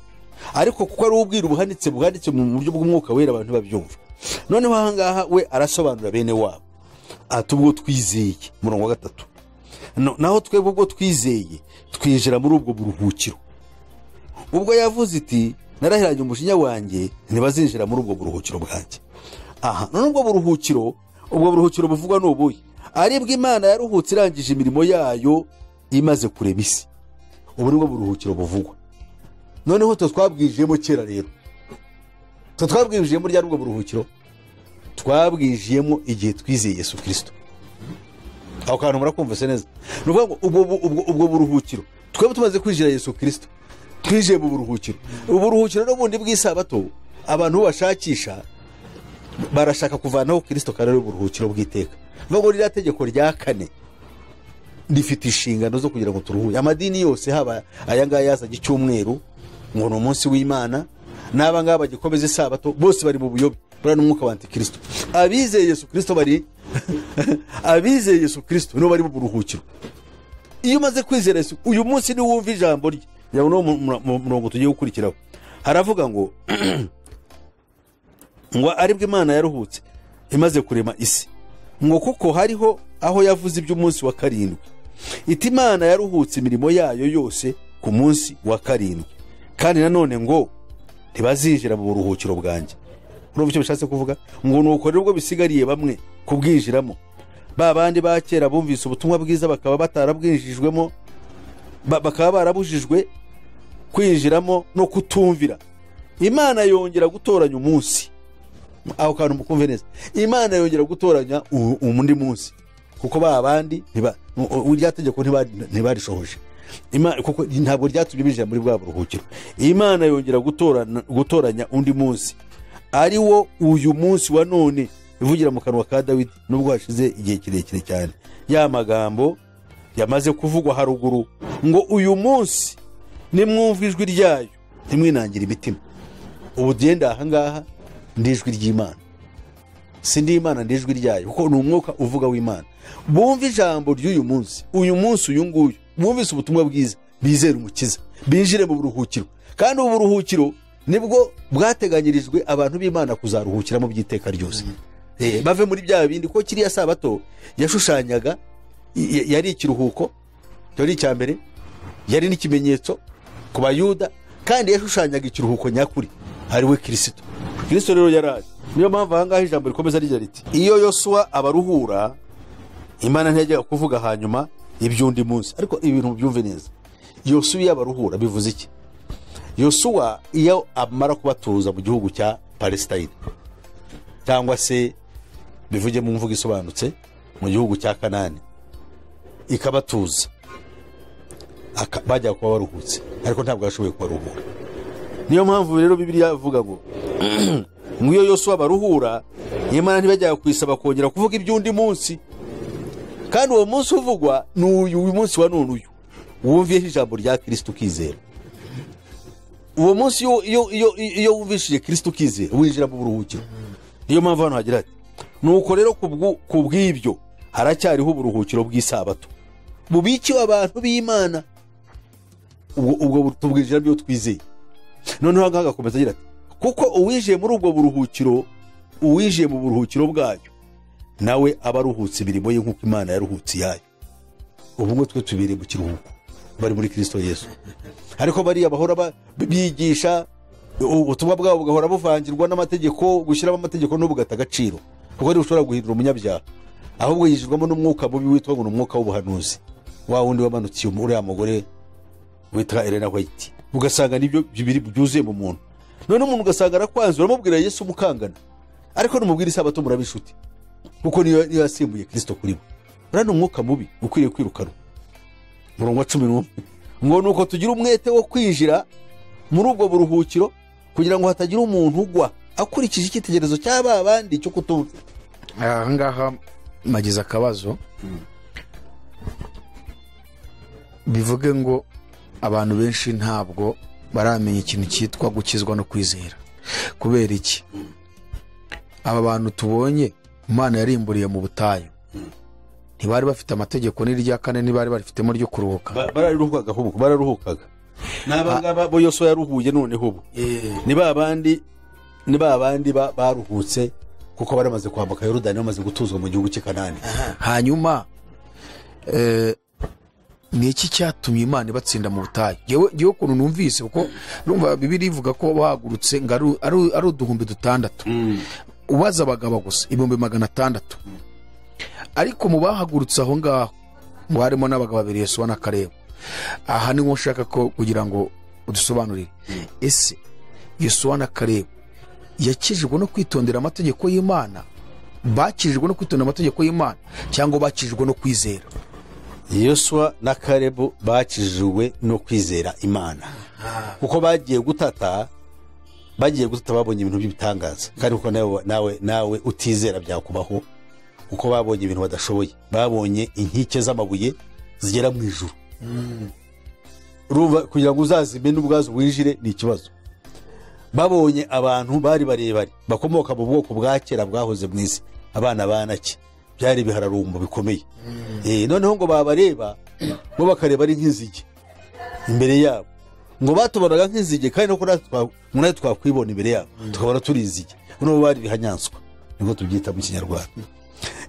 ariko kuko ari ubwira buhanitse mu buryo bw'umwuka wera abantu babyumva. Noneho aha ngaha we arasobanura bene wabo ati ubwo twizeye, murongo wa 3, naho twebwe ubwo twizeye twinjira muri ubwo buruhukiro. Ubwo yavuze iti narahiranye umujinya wanjye ntibazinjira muri ubwo buruhukiro bwanjye. Aha none ubwo buruhukiro buvugwa n'ubuye, aribwo Imana yaruhutse irangije imirimo yayo imaze kurema isi. Ubu nibwo buruhukiro buvugwa. Noneho twabwijemo kera rero, twabwijemo rya rubwo buruhukiro, twabwijemo igihe twizeye Yesu Kristo. Aho kantu murakumva se neza. Nuvuga ngo ubwo buruhukiro twebwe tumaze kwinjira Yesu Kristo, twije mu buruhukiro. Uburuhukiro n'ubundi bw'Isabato abantu bashakisha barashaka kuvanaho Kristo kandi uburuhukiro bw'iteka. Ngo ririya tegeko rya 4 rifite inshingano zo kugira ngo turuhuye. Amadini yose haba aya ngaya yazaga icyumweru ngo ni umunsi w'Imana, n'aba ngaba bagikomeza Isabato bose bari mu buyobe, bari n'umwuka wa Antikristo. Abizeye Yesu Kristo bari abizeye Yesu Kristo no bari mu buruhukiro. Iyo umaze kwizera Yesu, uyu munsi ni wumva ijambo rye, yawo no murongo tugiye gukurikiraho haravuga ngo ngo aribwo Imana yaruhutse imaze kurema isi, ngo kuko hariho aho yavuze iby'umunsi wa karindwi iti Imana yaruhutse imirimo yayo yose ku munsi wa karindwi, kandi nanone ngo ntibazinjira mu buruhukiro bwanjye. urumva icyo bishatse kuvuga? ngo nuko rero ubwo bisigariye bamwe kubwinjiramo, ba bandi ba kera bumvise ubutumwa bwiza bakaba batarabwinjijwemo, bakaba barabujijwe kwinjiramo no kutumvira, Imana yongera gutoranya umunsi. Aho kantu mukumve neza, Imana yongera gutoranya undi munsi, kuko ba bandi urya tegeko ntibarishohoje, kuko ntabwo ryatumye binjira muri bwa buruhukiro. Imana yongera gutoranya undi munsi, ari wo uyu munsi wa none, ivugira mu kanwa ka Dawidi nubwo hashize igihe kirekire cyane. Ya magambo yamaze kuvugwa haruguru ngo uyu munsi nimwumva ijwi ryayo ntimwinangire imitima. Ubu genda ahangaha ndijwi ry'Imana, sindi Imana ndijwi ryayo, kuko ni umwuka uvuga w'Imana. Bumva ijambo ry'uyu munsi, uyu munsi uyu nguyu, bumvise ubutumwa bwiza, bizere umukiza, binjire mu buruhukiro. Kandi ubu buruhukiro nibwo bwateganyirijwe abantu b'Imana kuzaruhukiramo by'iteka ryose. Bave muri bya bindi, ko kiriya sabato yashushanyaga, yari ikiruhuko, yari icya mbere, yari n'ikimenyetso ku Bayuda, kandi yashushanyaga ikiruhuko nyakuri, ari we Kristo. Kristo rero yaraje. Niyo mpamvu ahangaha ijambo rikomeza rigira riti iyo Yosuwa abaruhura, Imana ntiyajyaga kuvuga hanyuma iby'undi munsi. Ariko ibintu byumve neza, Yosuwa yabaruhura bivuze iki? Yosuwa iyo amara kubatuza mu gihugu cya Palestine, cyangwa se bivuge mu mvugo isobanutse mu gihugu cya Kanani, ikabatuza, bajya kuba baruhutse, ariko ntabwo yashoboye kubaruhura. Niyo mpamvu rero Bibiliya ivuga ngo iyo Yosuwa baruhura, Imana ntibajyaga kwisaba kongera kuvuga iby'undi munsi. Kandi uwo munsi uvugwa ni uyu munsi wa none, uyu wumviyeho ijambo rya Kristo ukizera. Uwo munsi iyo wumvishije Kristo ukizera, winjira mu buruhukiro. Niyo mpamvu hano hagira ati nuko rero kubw'ibyo haracyariho uburuhukiro bw'isabato bubikiwe abantu b'Imana, ubwo tubwinjira byo twizeye. Noneho agakomeza agira ati kuko uwinjiye muri ubwo buruhukiro, uwinjiye mu buruhukiro bwayo, nawe aba aruhutse imirimo ye nk'uko Imana yaruhutse iyayo. Ubu ngo twe tubiri mu kiruhuko, bari muri Kristo Yesu. Ariko bariya bahora bigisha ubutumwa bwabo bugahora buvangirwa n'amategeko, gushyiramo amategeko n'ubugata agaciro, kuko ari ushobora guhindura umunyabyaha, ahubwo yinjirwamo n'umwuka mubi witwa ngo umwuka w'ubuhanuzi, wa wundi wamanutse uriya mugore witwa Elena White. Ugasanga nibyo bibiri byuzuye mu muntu. None umuntu ugasanga arakwanze, uramubwira Yesu mukangana, ariko numubwira isabato murabishuti, kuko niyo yasimbuye Kristo kuri bo. Urano umwuka mubi ukwiriye kwirukanwa. Murongo wa 11 ngo nuko tugira umwete wo kwinjira muri ubwo buruhukiro, kugira ngo hatagira umuntu ugwa akurikije icyitegerezo cy'aba bandi cyo kutumva. Ahangaha magize akabazo, bivuge ngo abantu benshi ntabwo baramenya ikintu cyitwa gukizwa no kwizera. Kubera iki? Aba bantu tubonye Imana yarimburiye mu butayu, ntibari bafite amategeko n'irya kane, ntibari barifitemo ryo kuruhuka. Bararuhukaga ahubwo, bararuhukaga. N'abangaba bo Yosuwa yaruhuye, noneho ubu ni ba bandi baruhutse, kuko baramaze kwambuka Yorodani, bamaze gutuzwa mu gihugu cy'i Kanani. Hanyuma ni iki cyatumye Imana ibatsinda mu butayu? Ngewe ukuntu numvise, kuko urumva Bibiliya ivuga ko bahagurutse ngo ari uduhumbi 6, ubaza abagabo gusa 600. Ariko mu bahagurutse aho ngaho ngo harimo n'abagabo 2, Yosuwa na Kalebu. Aha ni nko nshaka ko kugira ngo udusobanurire, ese Yosuwa na Kalebu yakijijwe no kwitondera amategeko y'Imana, bakijijwe no kwitondera amategeko y'Imana, cyangwa bakijijwe no kwizera? Yosuwa na Kalebu bakijijwe no kwizera Imana, kuko bagiye gutata babonye ibintu by'ibitangaza. Kandi kuko nawe utizera byakubaho, kuko babonye ibintu badashoboye. Babonye inkike z'amabuye zigera mu ijuru. Urumva kugira ngo uzazime n'ubwazo winjire ni ikibazo. Babonye abantu bari barebare bakomoka mu bwoko bwa kera bwahoze mu isi, abana banaki, byari bihararumbo bikomeye. Noneho ngo babareba bo bakareba ari nk'inzige imbere yabo, ngo batubonaga nk'inzige kandi nuko natwe twakwibona imbere yabo tukabona turi inzige noneho bari bihanyanswa nibwo tubyita mu kinyarwanda.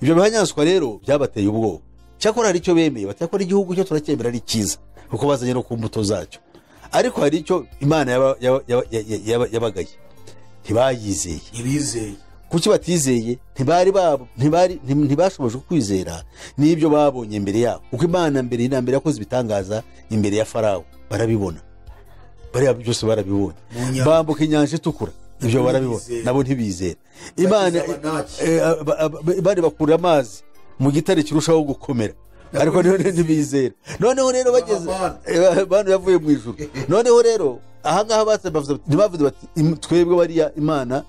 Ibyo bihanyanswa rero byabateye ubwoba, cyakora hari icyo bemeye batakora igihugu cyo turacyemera ari cyiza kuko bazanye no ku mbuto zacyo, ariko hari icyo Imana yabagaye ntibayizeye. Kuki batizeye? ntibashoboje kwizera n'ibyo babonye imbere yabo, kuko Imana mbere yakoze ibitangaza imbere ya Farawo barabibona, bariya byose barabibonye, bambuka inyanja itukura ibyo barabibona, nabo ntibizera Imana. Bari bakura amazi mu gitare kirushaho gukomera, ariko ntibizera. Noneho rero bageze abantu yavuye mu ijuru, noneho rero ahangaha ntibavuze bati twebwe bariya Imana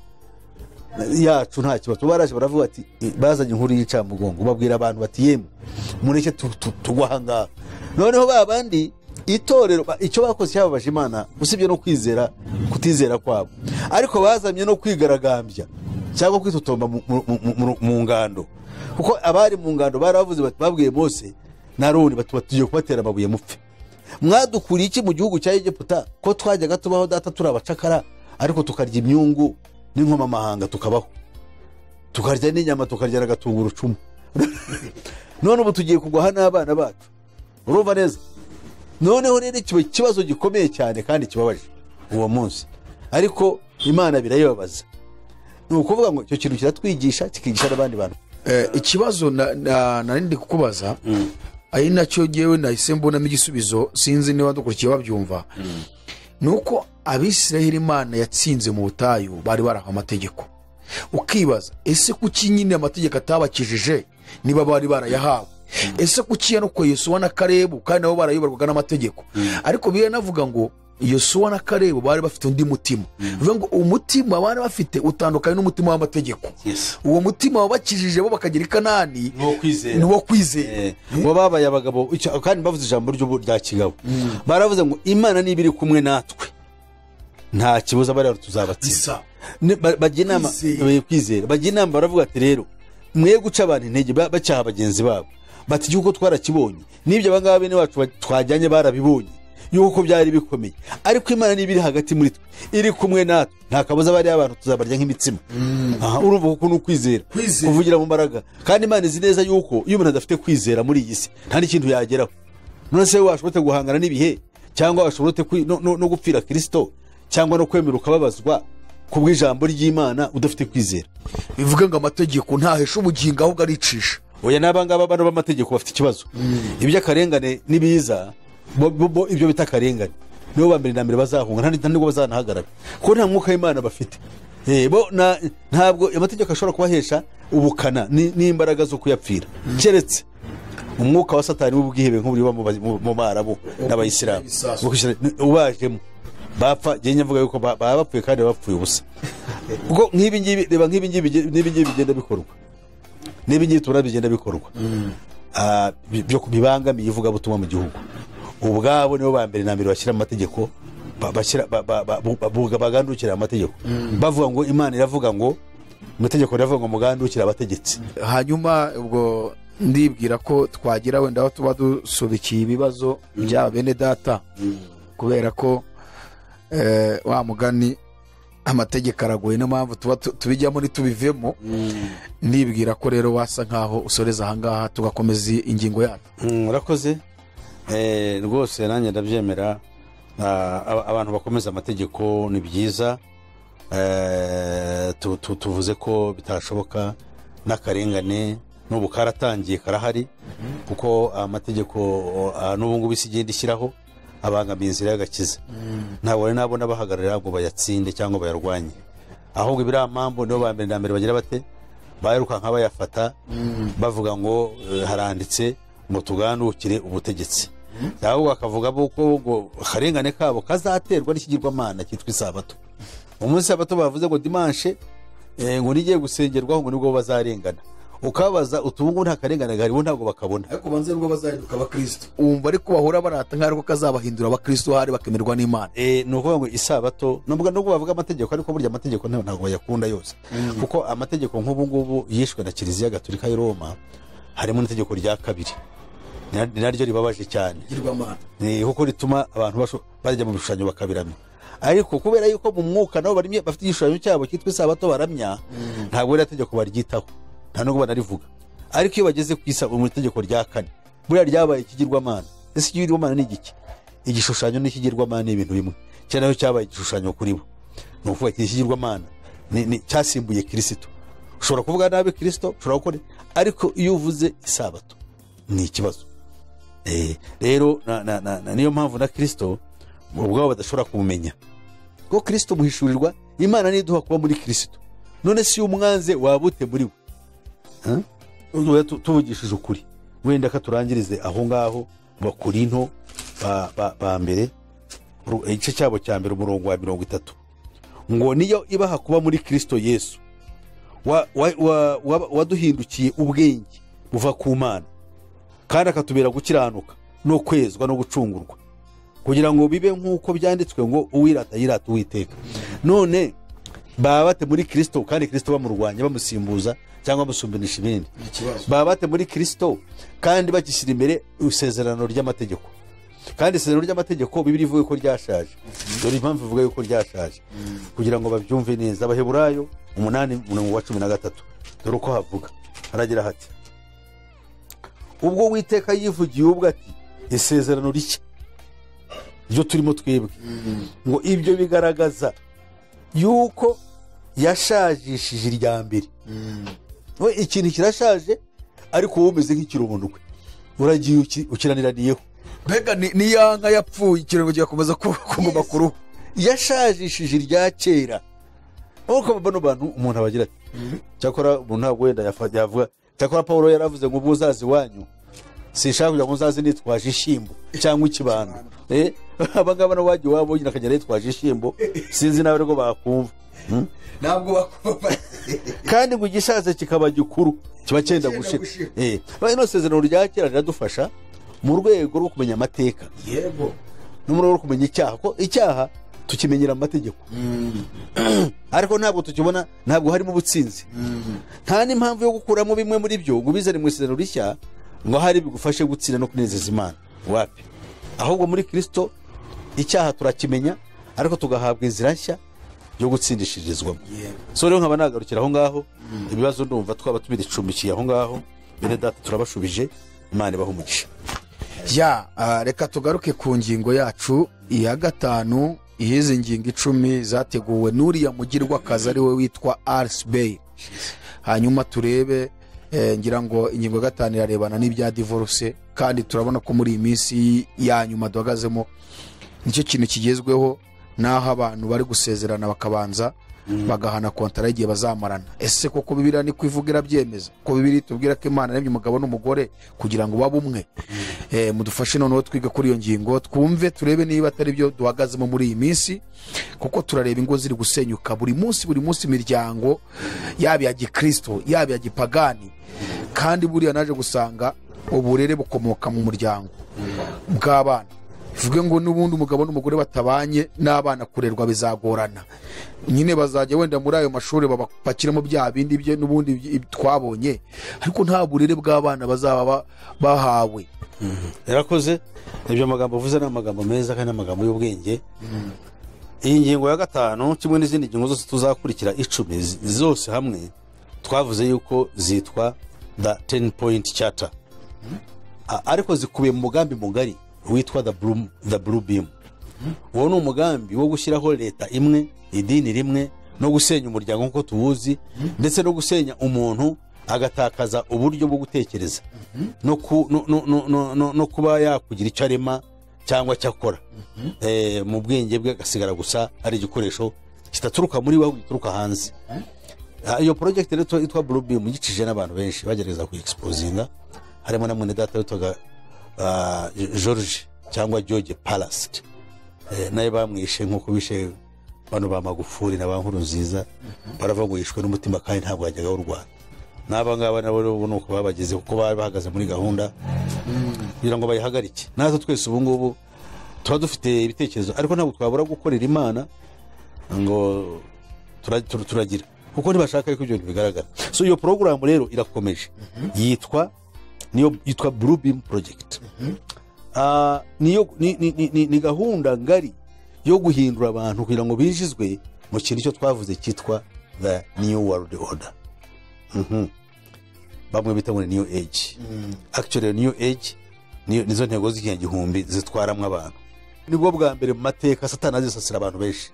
yacu nta kibazo. Baraje baravuga bati bazanye inkuru y'incamugongo, babwira abantu bati yemwe mureke tugwa ahangaha. Noneho babandi itorero icyo bakoze cyababaje Imana, usibye no kutizera kwabo, ariko bazamye no kwigaragambya cyangwa kwitotomba mu ngando, kuko abari mu ngando baravuze bati babwiye Mose na Aroni bati tugiye kubatera amabuye mupfe. Mwadukuriye iki mu gihugu cya Egiputa ko twajyaga tubaho data turi abacakara, ariko tukarya imyungu n'inkoma mahanga tukabaho, tukarya n'inyama, tukarya n'agatunguru cumu. None ubu tugiye kugwaha n'abana bacu, urumva neza? Noneho rero ikibazo gikomeye cyane kandi kibabaje uwo munsi, ariko Imana birayibabaza. Ni ukuvuga ngo icyo kintu kiratwigisha kikigisha n'abandi bantu. Ikibazo narindi kukubaza ari nacyo ngewe nahise mbonamo igisubizo, sinzi niba dukurikiye babyumva, nuko Abisiraheli Imana yatsinze mu butayu bari baraha amategeko. Ukibaza ese kuki nyine amategeko atabakijije niba bari barayahawe? Ese kuki no Yosuwa na Kalebu kandi nabo barayoborwaga n'amategeko? Ariko biranavuga ngo Yosuwa na Kalebu bari bafite undi mutima, bivuga ngo umutima bari bafite utandukanye n'umutima w'amategeko. Uwo mutima wabakijije bo bakagira Kanani ni wo kwizera. Bo babaye abagabo kandi bavuze ijambo rya kigabo, baravuze ngo Imana niba iri kumwe natwe nta kibuza bari tuzabatsinda. Bajya inama kwizera, bajya inama baravuga ati rero mwe guca abantu intege bacyaha bagenzi babo, bati yuko twarakibonye n'ibyo abangaba bene wacu twajyanye barabibonye yuko byari bikomeye, ariko Imana niba iri hagati muri twe iri kumwe natwe nta kabuza bari abantu tuzabarya nk'imitsima. Urumva kuko ni ukwizera kuvugira mu mbaraga, kandi Imana izi neza yuko iyo umuntu adafite kwizera muri iyi si nta n'ikintu yageraho. None se washobora guhangana n'ibihe, cyangwa washobora no gupfira Kristo, cyangwa no kwemera ukababazwa kubw'ijambo ry'Imana udafite kwizera? Bivuga ngo amategeko ntahesha ubugingo ahubwo aricisha. Oya, n'abangaba bano b'amategeko bafite ikibazo. Iby'akarengane nibiza bo ibyo bita akarengane nibo bambere na mbere bazahunga, nta nubwo bazanahagarara kuko nta mwuka w'Imana bafite. Ntabwo amategeko ashobora kubahesha ubukana n'imbaraga zo kuyapfira, keretse umwuka wa Satani w'ubwihebe nk'uburi mu Barabu n'Abayisilamu ubajemo bapfa. Genda mvuga yuko bapfuye kandi bapfuye ubusa, kuko nk'ibi ngibi reba, nk'ibi ngibi bigenda bikorwa, n'ibi ngibi turabigenda bikorwa byo kubibangamiye ivugabutumwa mu gihugu. Ubwabo nibo bambere na mbere bashyira amategeko, bagandukira amategeko, bavuga ngo Imana iravuga ngo amategeko iravuga ngo mugandukire abategetsi. Hanyuma ubwo ndibwira ko twagira wenda aho tuba dusubikiye ibibazo bya bene data, kubera ko wa mugani amategeko aragoye, niyo mpamvu tubijyamo ntitubivemo. Ndibwira ko rero wasa nkaho usoreza ahangaha tugakomeza ingingo yacu. Urakoze rwose, nanjye ndabyemera. Abantu bakomeza amategeko ni byiza. Tuvuze ko bitashoboka n'akarengane n'ubu karatangiye karahari, kuko amategeko n'ubu ngubu isi igenda ishyiraho abangamiye inzira y'agakiza. Ntabwo rero nabona bahagararira ngo bayatsinde cyangwa bayarwanye, ahubwo ibiramambo nibo bambere na mbere bagira bate baheruka nk'abayafata, bavuga ngo haranditse ngo tugandukire ubutegetsi, ahubwo bakavuga ngo akarengane kabo kazaterwa n'ikigirwamana cyitwa isabato. Umunsi sabato bavuze ngo dimanche ngo nigiye gusengerwaho ngo nibwo bazarengana. Ukabaza utungu nta karengane gari bo ntabwo bakabona, ariko banze rwo bazahinduka abakristo. Umva ariko bahora barata nk'ariko kazabahindura abakristo hari bakemerwa n'Imana. Ni ukuvuga ngo isabato nubwo bavuga amategeko, ariko burya amategeko ntabwo yakunda yose, kuko amategeko nk'ubu ngubu yishwe na Kiliziya Gatolika y'i Roma harimo n'itegeko rya kabiri ni naryo ribabaje cyane kuko rituma abantu bajya mu bishushanyo bakabiramya. Ariko kubera yuko mu mwuka nabo bafite igishushanyo cyabo cyitwa isabato baramya, ntabwo rero itegeko baryitaho, nta nubwo banarivuga. Ariko iyo bageze mu itegeko rya 4 buriya ryabaye ikigirwamana. Ese ikigirwamana ni igiki? Igishushanyo n'ikigirwamana ni ibintu bimwe, cyane aho cyabaye igishushanyo kuri bo. Ni ukuvuga iki ikigirwamana cyasimbuye Kristo. Ushobora kuvuga nabi Kristo, ushobora gukora, ariko iyo uvuze isabato ni ikibazo. Rero niyo mpamvu na Kristo ubwabo badashobora kumumenya, ko Kristo muhishurirwa Imana niduha kuba muri Kristo. None si umwanze wabute muri we, tuvugishije ukuri. Wenda katurangirize aho ngaho mu Korinto ba mbere igice cyabo cya mbere umurongo wa 30, ngo niyo ibaha kuba muri Kristo Yesu waduhindukiye ubwenge buva ku Mana, kandi akatubera gukiranuka no kwezwa no gucungurwa, kugira ngo bibe nk'uko byanditswe ngo uwirata yirata Uwiteka. None baba bate muri Kristo kandi Kristo bamurwanya bamusimbuza cyangwa bamusumbinisha ibindi? Baba bate muri Kristo kandi bagishyira imbere isezerano ry'amategeko, kandi isezerano ry'amategeko Bibiliya ivuga ko ryashaje. Dore impamvu ivuga yuko ryashaje, kugira ngo babyumve neza. Abaheburayo 8:13 dore uko havuga, haragira hati: ubwo Uwiteka yivugiye ubwo ati isezerano rishya ryo turimo twebwe, ngo ibyo bigaragaza yuko yashajishije irya mbere. We ikintu kirashaje, ariko wowe umeze nk'ikirondwe, uragiye ukiraniraniyeho. Mbega ni yanga yapfuye ikirengo gikomeza kuguma ku ruhu. Yashajishije irya kera. Uko bano bantu umuntu abagira ati cyakora umuntu ntabwo wenda yavuga, cyakora Paulo yaravuze ngo ubuzazi wanyu sishaka kujya muzazi nitwaje ishimbo cyangwa ikibando. Abangaba no wagiye wabo nyina kanyara yitwaje ishimbo, sinzi nawe rego bakumva. Ntabwo bakumva. Kandi ngo igishaze kikaba gikuru kiba cyenda gushira. Bano sezerano rya kera riradufasha mu rwego rwo kumenya amateka. Yego. No mu rwego rwo kumenya icyaha, ko icyaha tukimenyera amategeko. Ariko ntabwo tukibona, ntabwo harimo ubutsinzi. Nta n'impamvu yo gukuramo bimwe muri byo ngo bizane mu isezerano rishya ngo hari bigufashe gutsinda no kunezeza Imana. Wapi? Ahubwo muri Kristo icyaha turakimenya, ariko tugahabwa inzira nshya yo gutsindishirizwamo. So rero nkaba nagarukira aho ngaho, ibibazo ndumva twaba tubiricumbikiye aho ngaho. Bene data turabashubije, Imana ibahe umugisha. Reka tugaruke ku ngingo yacu iya 5. Izi ngingo 10 zateguwe n'uriya mugirwakazi ari we witwa Arsbey. Hanyuma turebe, ngira ngo ingingo 5 irarebana n'ibya divorce, kandi turabona ko muri iyi minsi ya nyuma duhagazemo nicyo kintu kigezweho, naho abantu bari gusezerana bakabanza bagahana kontara igihe bazamarana. Ese koko Bibiliya ni kwivugira byemeza ko Bibiliya tubwira ko Imana yaremye umugabo n'umugore kugira ngo babe umwe? Mudufashe noneho twiga kuri iyo ngingo, twumve turebe niba atari byo duhagazemo muri iyi minsi, kuko turareba ingo ziri gusenyuka buri munsi imiryango yaba ya Gikristo yaba ya gipagani. Kandi buriya naje gusanga uburere bukomoka mu muryango bw'abana. Vuge ngo n'ubundi umugabo n'umugore batabanye n'abana kurerwa bizagorana. Nyine bazajya wenda muri ayo mashuri babapakiramo bya bindi bye n'ubundi twabonye, ariko nta burere bw'abana bazaba bahawe. Yarakoze ibyo magambo uvuze n'amagambo meza kandi n'amagambo y'ubwenge. Iyi ngingo ya 5 kimwe n'izindi ngingo zose tuzakurikira 10 zose hamwe twavuze yuko zitwa the 10 point charter, ariko zikubiye mu mugambi mugari witwa the blue beam. Uwo ni umugambi wo gushyiraho leta imwe, idini rimwe, no gusenya umuryango nk'uko tuwuzi, ndetse no gusenya umuntu agatakaza uburyo bwo gutekereza no kuba yakugira icyo arema cyangwa cyakora mu bwenge bwe, agasigara gusa ari igikoresho kitaturuka muri we, gituruka hanze. Iyo project rero yitwa blue beam yicije n'abantu benshi bagereza ku exposinga, harimo na mwene data witwaga George cyangwa George Palast, naye bamwishe nk'uko bishe bano ba Magufuli na ba Nkurunziza, baravugishwe n'umutima kandi ntabwo yajyaga u Rwanda. N'abangaba nabo nuko babageze, kuko bari bahagaze muri gahunda kugira ngo bayihagarike. Natwe twese ubu ngubu tuba dufite ibitekerezo, ariko ntabwo twabura gukorera Imana ngo turagira, kuko ntibashaka yuko ibyo bigaragara. So iyo program rero irakomeje, yitwa niyo yitwa Blue Beam Project. Ni gahunda ngari yo guhindura abantu kugira ngo binjizwe mu kintu cyo twavuze cyitwa the New World Order. Bamwe bita ngo New Age. Actually New Age nizo ntego z'igihumbi zitwaramwe abantu. Nibwo bwa mbere mu mateka Satani azisasira abantu benshi.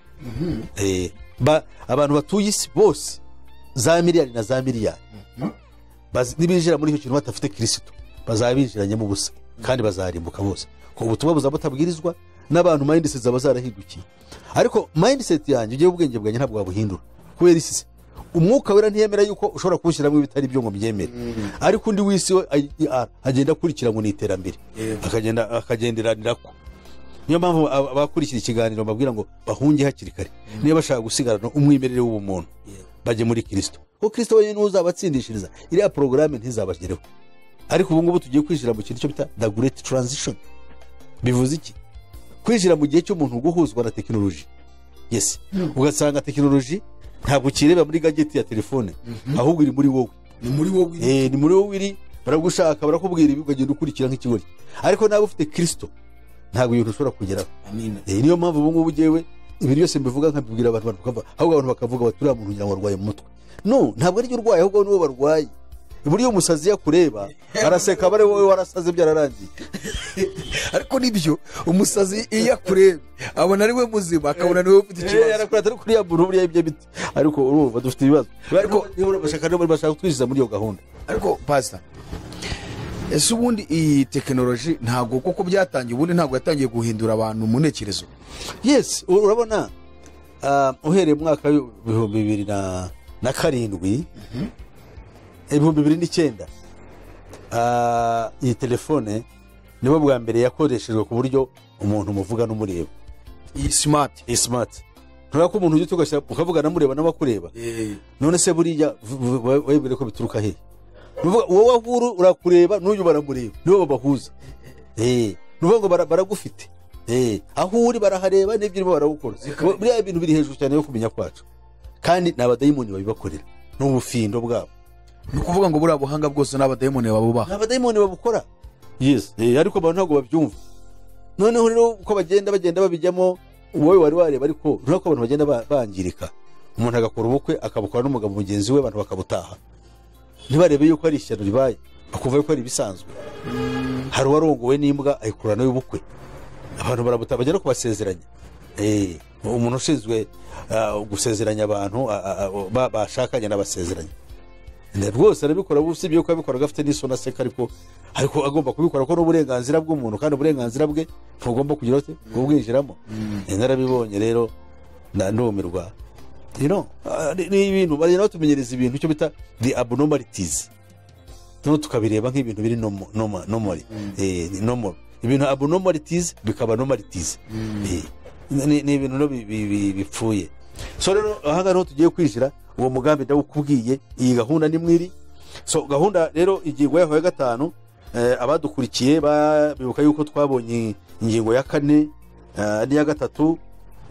Abantu batuye isi bose za miliyari na za miliyari nibinjira muri icyo kintu batafite Kristo bazabinjiranye mu busa kandi bazarimbuka bose. Ko ubutumwa buzabutabwirizwa n'abantu mindset zabazarahidukiye. Ariko mindset yanjye ugiye ubwenge bwanjye ntabwo wabuhindura kubera isi umwuka wera ntiyemera yuko ushobora kubushyiramo ibitari byo ngo byemere. Ariko undi wisi we agenda akurikira ngo ni iterambere akagenderanira ko. Niyo mpamvu abakurikira ikiganiro babwira ngo bahunge hakiri kare niba bashaka gusigarana umwimerere w'ubumuntu baje muri Kristo. Ko Kristo wenyine uzabatsindishiriza iriya programme ntizabagereho. Ariko ubu ngubu tugiye kwinjira mu kintu cyo bita the great transition. Bivuze iki? Kwinjira mu gihe cy'umuntu guhuzwa na tekinoloji. Yes. Ugasanga tekinoloji ntabwo kireba muri gadget ya telefone ahubwo iri muri wowe. Ni muri wowe. Ni muri wowe iri baragushaka barakubwira ibi ukagenda ukurikira nk'ikigori. Ariko nawe ufite Kristo ntabwo ibintu ushobora kugeraho. Amina. Niyo mpamvu ubu ngubu ugewe ibintu byose mbivuga nkabibwira abantu bakava ahubwo abantu bakavuga baturiya muntu ngira ngo arwaye mu mutwe. No, ntabwo ari urwaye ahubwo niwo barwaye. Buri yo musazi yakureba araseka bare wowe warasaze byararangiye. Ariko nibyo umusazi iyo akureba abona ari we muzima akabona niwe ufite ikibazo. Yarakura atari kuri ya muntu buriya ibyo biti. Ariko urumva dufite ibibazo. Ariko niho bashaka twiziza muri iyo gahunda. Ariko pastor ese ubundi iyi tekinoloji ntabwo koko byatangiye ubundi ntabwo yatangiye guhindura abantu mu ntekerezo? Yes, urabona uhereye mu mwaka wa 2007 2009 iyi telefone nibo bwa mbere yakoreshejwe ku buryo umuntu muvuga n'umureba. Iyi smart nturako umuntu ujye tugashyira ukavuga namureba n'abakureba. None se buriya webere ko bituruka he? Wowe wahuru urakureba n'uyu baramureba nibo babahuza. Nuvuga ngo baragufite. Aho uri barahareba n'ibyo barawukora. Buriya ibintu biri hejuru cyane yo kumenya kwacu. Kandi n'abadayimoni babibakorera n'ubufindo bwabo. Ni kuvuga ngo buriya buhanga bwose n'abadayimoni babubaha. N'abadayimoni babukora. Yes, ariko abantu ntabwo babyumva. Noneho rero uko bagenda babijyamo wowe wari wareba ariko ntuko abantu bagenda bangirika. Umuntu agakora ubukwe akabukora n'umugabo mugenzi we abantu bakabutaha. Ntibarebe yuko ari ishyano ribaye bakuva yuko ari bisanzwe. Hari warongowe n'imbwa ayikurana y'ubukwe. Abantu barabutabagera ko basezeranya. Umuntu ushinzwe gusezeranya abantu bashakanye n'abasezeranya. Rwose arabikora usibye yuko abikora gafite n'isona seka ariko agomba kubikora ko n'uburenganzira bw'umuntu kandi uburenganzira bwe ntugomba kugira ute ubwinjiramo. Narabibonye rero ndumirwa. Ni ibintu bagenda batumenyereza ibintu cyo bita the abnormalities. Tukabireba nk'ibintu biri normal. Ibintu abnormalities bikaba normalities. Ni ibintu bipfuye. So rero ahanga no tugiye kwinjira uwo mugambi ndawukubwiye iyi gahunda ni mwiri. So gahunda rero igirwa yaho ya gatanu abadukurikiye bibuka yuko twabonye ingingo ya 4 n'iya gatatu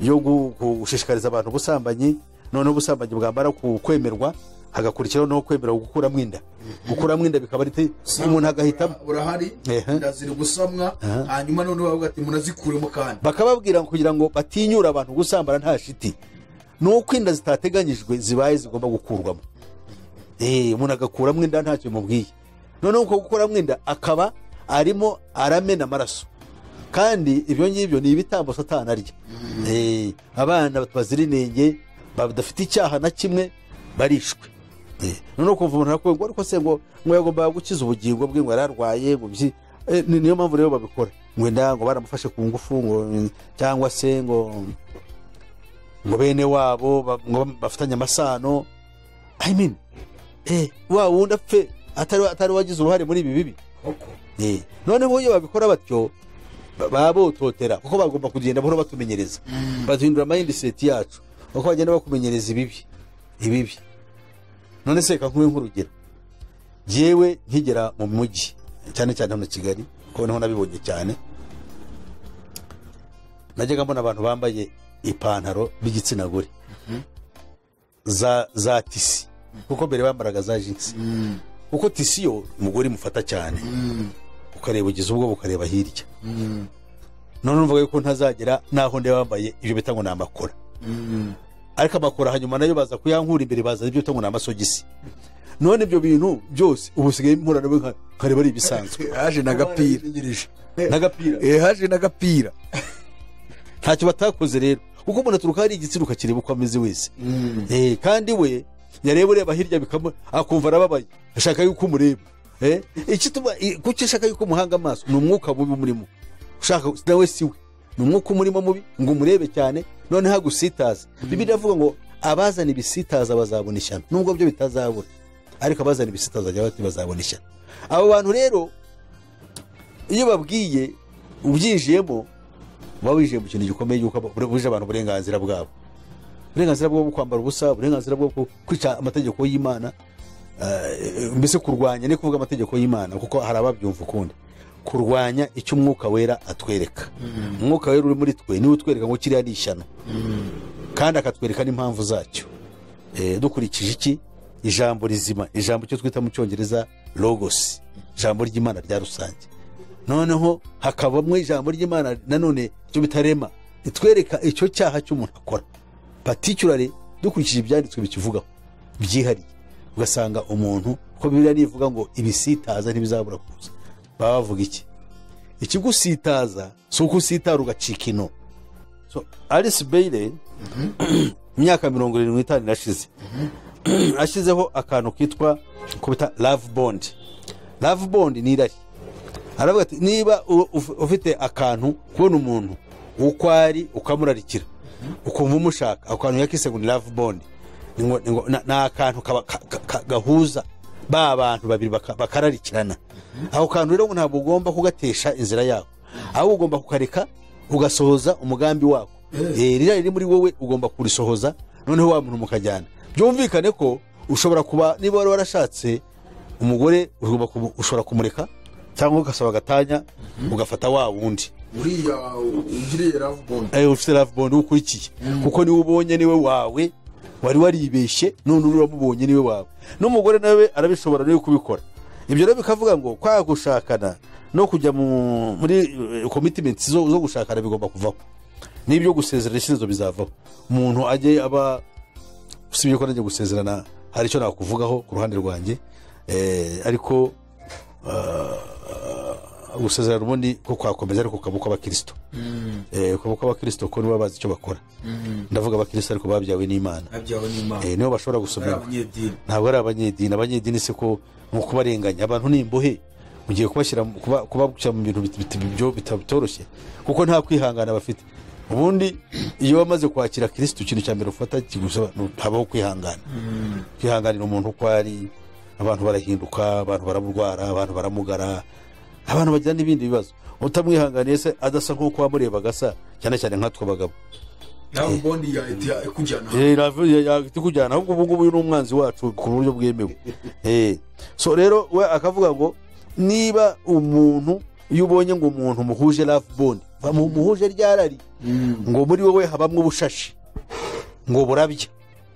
yo gushishikariza abantu gusambanye. None ubusambanyi bwambara kwemerwa hagakurikiraho no kwemera gukura mwinda. Gukura mwinda bikaba ari umuntu agahitamo urahari ndazira gusamwa hanyuma none bavuga ati munazikuremo kandi bakababwira kugira ngo batinyura abantu gusambana nta shiti nuko inda zitateganyijwe zibaye zigomba gukurwamo. Umuntu agakura mwinda ntacyo mubwiye. None uko gukura mwinda akaba arimo aramena amaraso kandi ibyo ngibyo ni ibitambo Satani arya. Abana bazira inenge badafite icyaha na kimwe barishwe. None uko umuntu akubwo ariko se ngo yagomba gukiza ubugingo bwe ngo yararwaye ngo niyo mpamvu rero babikora ngo baramufashe ku ngufu ngo cyangwa se ngo bene wabo ngo bafitanye amasano. I mean wa wundi apfe atari wagize uruhare muri ibi bibi. Noneho iyo babikora batyo babototera kuko bagomba kugenda buhoro batumenyereza baduhindura mindset yacu uko bagenda bakumenyereza ibibi. None se kankuye nk'urugero jewe nkigera mu mujyi cyane cyane hano Kigali ko niho nabibonye cyane najyaga mbona abantu bambaye ipantaro b'igitsina gore za tisi kuko mbere bambaraga za jeans kuko tisiyo umugore mufata cyane ukareba ugize ubwo bukareba hirya none numvaga yuko ntazagera naho ndi bambaye ibyo bita ngo ni amakora ariko amakora hanyuma nayo baza kuyankura imbere baza ibyo bita ngo ni amasogisi none ibyo bintu byose ubu sigaye mpura nawe nkareba ari ibisanzwe haje n'agapira haje n'agapira ntacyo batakoze rero kuko umuntu aturuka hari igitsina ukakireba uko ameze wese kandi we yareba ureba hirya akumva arababaye ashaka yuko umureba kuki ashaka yuko umuhanga amaso ni umwuka mubi umurimo ushaka nawe si we ni umwuka umurimo mubi ngo umurebe cyane none hagusitaza Bibiliya iravuga ngo abazana ibisitaza bazabona ishyano nubwo byo bitazabura ariko abazana ibisitaza bazabona ishyano abo bantu rero iyo babwiye ubyinjiyemo uba winjiye mu kintu gikomeye yuko buje abantu uburenganzira bwabo bwo kwambara ubusa uburenganzira bwo kwica amategeko y'Imana mbese kurwanya ni kuvuga amategeko y'Imana kuko hari ababyumva ukundi kurwanya icyo umwuka wera atwereka umwuka wera uri muri twe niwe utwereka ngo kiriya ari ishyano kandi akatwereka n'impamvu zacyo dukurikije iki ijambo rizima ijambo cyo twita mu cyongereza logos ijambo ry'Imana rya rusange noneho hakabamwe ijambo ry'Imana nanone cyo bitarema itwereka icyo cyaha cy'umuntu akora particularly dukurikije ibyanditswe bikivugaho byihariye ugasanga umuntu ko Bibiliya nivuga ngo ibisitaza ntibizabura kuza baba bavuga iki ikigusitaza si uko usitara ugacika ino Alice Bailey imyaka 75 irashize ashyizeho akantu kitwa kubita love bond ni irari aravuga ati niba ufite akantu kubona umuntu uko ari ukamurarikira ukumva umushaka akantu yakise ngo ni love bond na akantu gahuza ba bantu babiri bakararikirana aho kantu rero ntabwo ugomba kugatesha inzira yako aho ugomba kukareka ugasohoza umugambi wako riri muri wowe ugomba kurisohoza noneho wa muntu mukajyana byumvikane ko ushobora kuba niba wari warashatse umugore ushobora kumureka cyangwa ugasaba gatanya ugafata wa wundi uriya ugiriye love bond ufite love bond ukurikiye kuko niwe ubonye niwe wawe wari waribeshye none uramubonye niwe wawe n'umugore nawe arabishobora niwe kubikora ibyo rero bikavuga ngo kwa gushakana no kujya muri commitments zo gushakana bigomba kuvaho n'ibyo gusezerana ishizo bizavaho umuntu ajye aba usibye ko najye gusezerana hari icyo nakuvugaho ku ruhande rwanjye ariko gusezerana ubundi ko kwakomeza ariko kabuka abakristo kabuka abakristo ko nibo bazi icyo bakora ndavuga abakristo ariko babyawe n'Imana nibo bashobora gusomera ntabwo ari abanyedini se ko mu kubarenganya abantu n'imbohe ugiye kubashyira kubabusha mu bintu byo bitoroshye kuko nta kwihangana bafite ubundi iyo wamaze kwakira Kristo ikintu cya mbere ufata kigusaba habaho kwihanganira umuntu uko ari abantu barahinduka abantu baramurwara abantu baramugara abantu bagira n'ibindi bibazo utamwihanganiye se adasa nk'uko wamurebaga sa cyane cyane nkatwe abagabo bondi ya kujyana ahubwo ubu ngubu n'umwanzi wacu ku buryo bwemewe so rero we akavuga ngo niba umuntu iyo ubonye ngo umuntu muhuje love bond muhuje ryarari ngo muri wowe habamwe ubushashi ngo burabya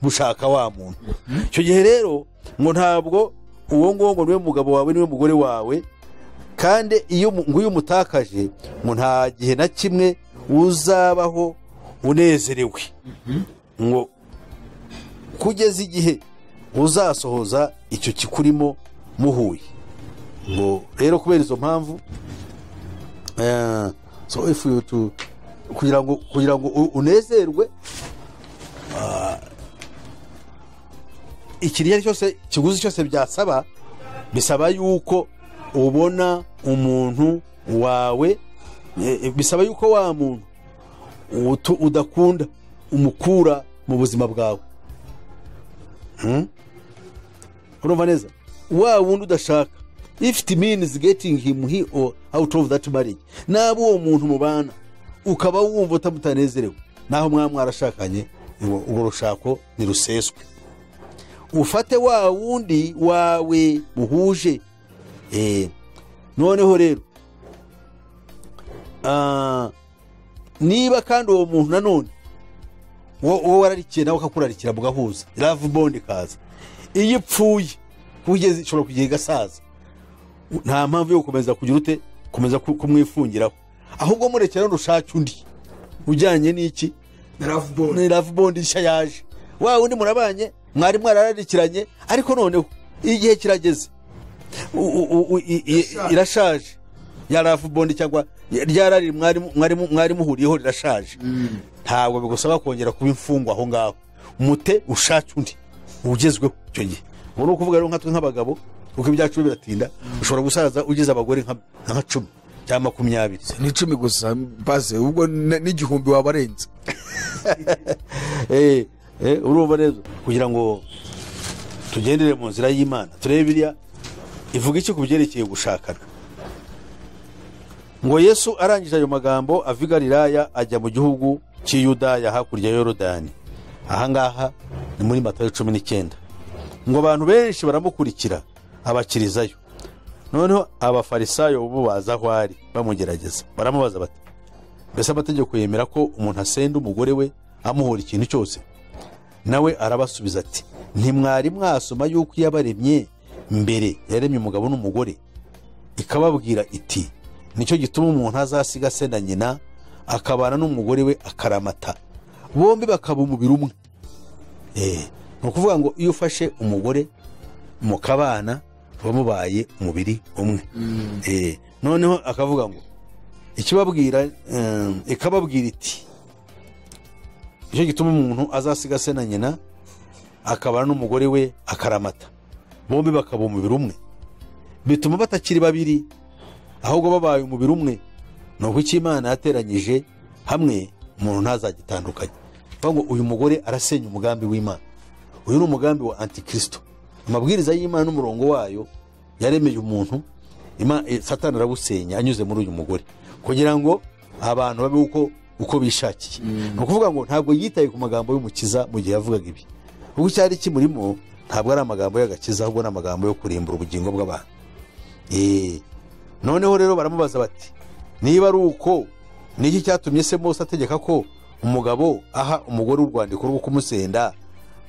bushaka wa muntu icyo gihe rero ngo ntabwo uwo ngo niwe mugabo wawe niwe mugore wawe kandi iyo umutakaje ngo nta gihe na kimwe uzabaho unezerewe ngo kugeza igihe uzasohoza icyo kikurimo muhuye ngo rero kubera izo mpamvu so if you to kugira ngo unezerwe ikiriya cyose kiguzi cyose byasaba bisaba yuko ubona umuntu wawe bisaba yuko wa muntu udakunda umukura mu buzima bwawe urumva neza wa wundi udashaka if it means getting him he or out of that marriage nabo uwo muntu mubana ukaba wumva utamutanezerewe naho mwarashakanye ubwo rushako ni ruseswe ufate wa wundi wawe muhuje noneho rero niba kandi uwo muntu nanone wowe wararikiye nawe akakurarikira mugahuza love bond kaza iyo ipfuye kugeza ishobora kugira igasaza, nta mpamvu yo gukomeza kugira ute komeza kumwifungiraho, ahubwo murekera n'ushake undi ujyanye n'iki ni love bond nshya yaje, wa undi murabanye mwari mwarararikiranye ariko noneho igihe kirageze irashaje ya love bond cyangwa ryarari mwari muhuriyeho rirashaje, ntabwo bigusaba kongera kuba imfungwa aho ngaho, mute ushake undi ugezweho icyo gihe. ubu ni ukuvuga rero nkatwe nk'abagabo kuko ibyacu biratinda, ushobora gusaza ugize abagore nka 10 cyangwa 20. ni 10 gusa baze ubwo n'igihumbi wabarenze. Urumva neza kugira ngo tugendere mu nzira y'Imana turebe Bibiliya ivuga iki ku byerekeye gushakana. Ngo Yesu arangije ayo magambo ava i Galilaya ajya mu gihugu cy'Iyudaya hakurya ya Yorodani. Ahangaha ni muri Matayo 19. Ngo abantu benshi baramukurikira abakirizayo. Noneho abafarisayo bo baza aho ari bamugerageza, baramubaza bati mbese amategeko yemera ko umuntu asenda umugore we amuhora ikintu cyose? Nawe arabasubiza ati ntimwari mwasoma yuko yabaremye mbere yaremye umugabo n'umugore, ikababwira iti nicyo gituma umuntu azasiga se na nyina akabana n'umugore we akaramata, bombi bakaba umubiri umwe. Ni ukuvuga ngo iyo ufashe umugore mukabana bamubaye umubiri umwe. Noneho akavuga ngo ikibabwira ikababwira iti nicyo gituma umuntu azasiga se na nyina akabana n'umugore we akaramata, bombi bakaba umubiri umwe. Bituma batakiri babiri ahubwo babaye umubiri umwe. Nuko icyo Imana yateranyije hamwe umuntu ntazagitandukanye. Ngo uyu mugore arasenya umugambi w'Imana. Uyu ni umugambi wa Antikristo. Amabwiriza y'Imana n'umurongo wayo yaremeye umuntu, Satani arabusenya anyuze muri uyu mugore kugira ngo abantu babe uko bishakiye. Ni ukuvuga ngo ntabwo yitaye ku magambo y'Umukiza mu gihe yavugaga ibi, ubwo cyari kimurimo ntabwo ari amagambo y'agakiza, ahubwo ni amagambo yo kurimbura ubugingo bw'abantu. Noneho rero baramubaza bati niba ari uko niki cyatumye se Mose ategeka ko umugabo aha umugore urwandiko rwo kumusenda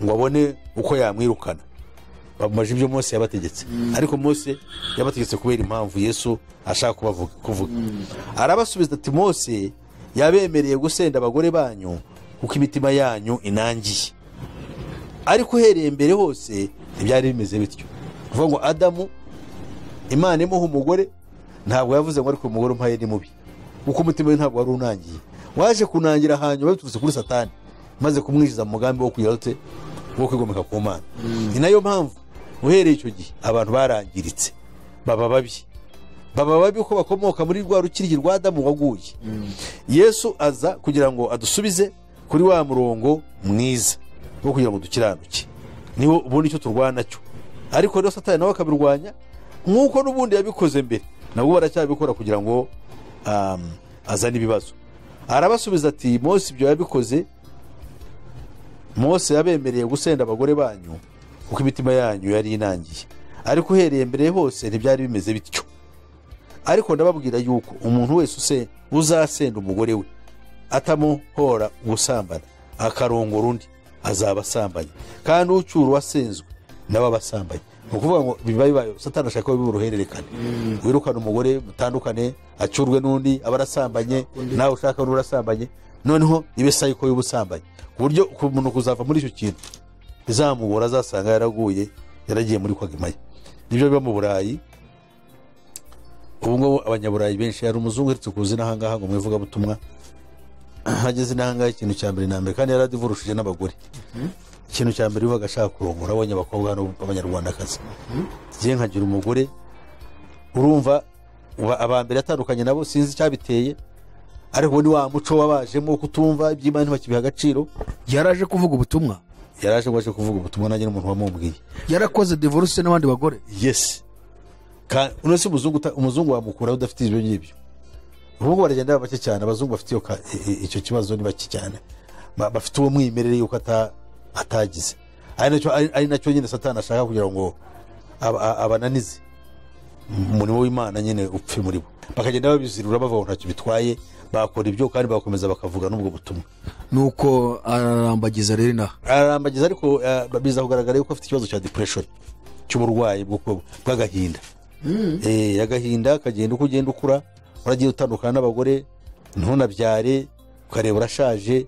ngo abone uko yamwirukana? Bamumaje ibyo Mose yabategetse, ariko Mose yabategetse kubera impamvu Yesu ashaka kuvuga. Arabasubiza ati Mose yabemereye gusenda abagore banyu kuko imitima yanyu inangiye, ariko uhereye mbere hose ntibyari bimeze bityo. Kuvuga ngo Adamu Imana imuha umugore, ntabwo yavuze ngo ariko umugore umpaye ni mubi, kuko umutima we ntabwo wari unangiye, waje kunangira hanyuma biturutse kuri Satani maze kumwinjiza mu mugambi wo kuyirate wo kwigomeka ku Mana. Ni nayo mpamvu uhereye icyo gihe abantu barangiritse, baba babi uko bakomoka muri rwa rukiryi rwa Adamu waguye. Yesu aza kugira ngo adusubize kuri wa murongo mwiza wo kugira ngo dukiranuke, niho ubundi icyo turwana cyo. Ariko rero Satani nawe akabirwanya nk'uko n'ubundi yabikoze mbere, nabwo baracyabikora kugira ngo azane ibibazo. Arabasubiza ati Mose ibyo yabikoze, Mose yabemereye gusenda abagore banyu kuko imitima yanyu yari inangiye, ariko uhereye mbere hose ntibyari bimeze bityo. Ariko ndababwira yuko umuntu wese uzasenda umugore we atamuhora gusambana akarongora undi azaba asambanye, kandi ucyura uwasenzwe nawe abasambanye. Ni ukuvuga ngo bibaye Satani ashaka ko biba uruhererekane, wirukana umugore mutandukane, acurwe n'undi aba arasambanye, nawe ushaka n'urasambanye, noneho ibe sayiko y'ubusambanyi, ku buryo umuntu kuzava muri icyo kintu bizamubora, azasanga yaraguye yaragiye muri Kwagimaya. Nibyo biba mu Burayi. Ubu ngubu abanyaburayi benshi, hari umuzungu uherutse kuza n'ahangaha ngo mwivuga butumwa, hageze n'ahangaha ikintu cya mbere na mbere, kandi yaradivurushije n'abagore. Ikintu cya mbere bivuga ashaka kurongora abonye abakobwa hano b'abanyarwandakazi. Ngiye nkagira umugore, urumva abambere atandukanye nabo sinzi icyabiteye, ariko ni wa muco wabajemo kutumva iby'Imana ntibakibiha agaciro. Yaraje kuvuga ubutumwa, yaraje ngo aje kuvuga ubutumwa, nanjye n'umuntu wamubwiye yarakoze divorce n'abandi bagore. Yes, uno si umuzungu wamukura udafite ibyo ngibyo. Ubu baragenda bake cyane, abazungu bafite icyo kibazo ni bake cyane, bafite uwo mwimerere yuko atagize. Ari nacyo nyine Satani ashaka kugira ngo abananize umurimo w'Imana nyine upfe muri bo, bakagenda babizirura bava ntacyo bitwaye, bakora ibyo kandi bakomeza bakavuga n'ubwo butumwa. Nuko ararambagiza rero naha ararambagiza, ariko biza kugaragara yuko afite ikibazo cya depression. cy'uburwayi bw'agahinda. Agahinda kagenda uko ugenda ukura, uragiye utandukana n'abagore, ntunabyare, ukareba urashaje.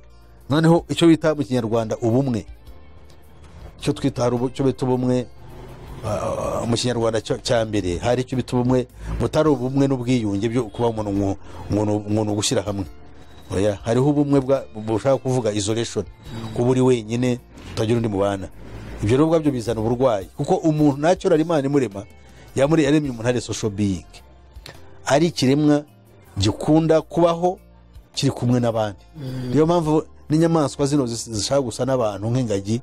Noneho icyo bita mu kinyarwanda ubumwe, icyo twita hari icyo bita ubumwe mu kinyarwanda cya mbere, hari icyo bita ubumwe butari ubumwe n'ubwiyunge byo kuba umuntu gushyira hamwe. Hariho ubumwe bushaka kuvuga isolation, kuba uri wenyine utagira undi mubana. Ibyo rero bwabyo bizana uburwayi, kuko umuntu ntacyo ari Imana imurema, yaremye umuntu ari social being, ari ikiremwa gikunda kubaho kiri kumwe n'abandi. Niyo mpamvu n'inyamaswa zino zishaka gusa n'abantu nk'ingagi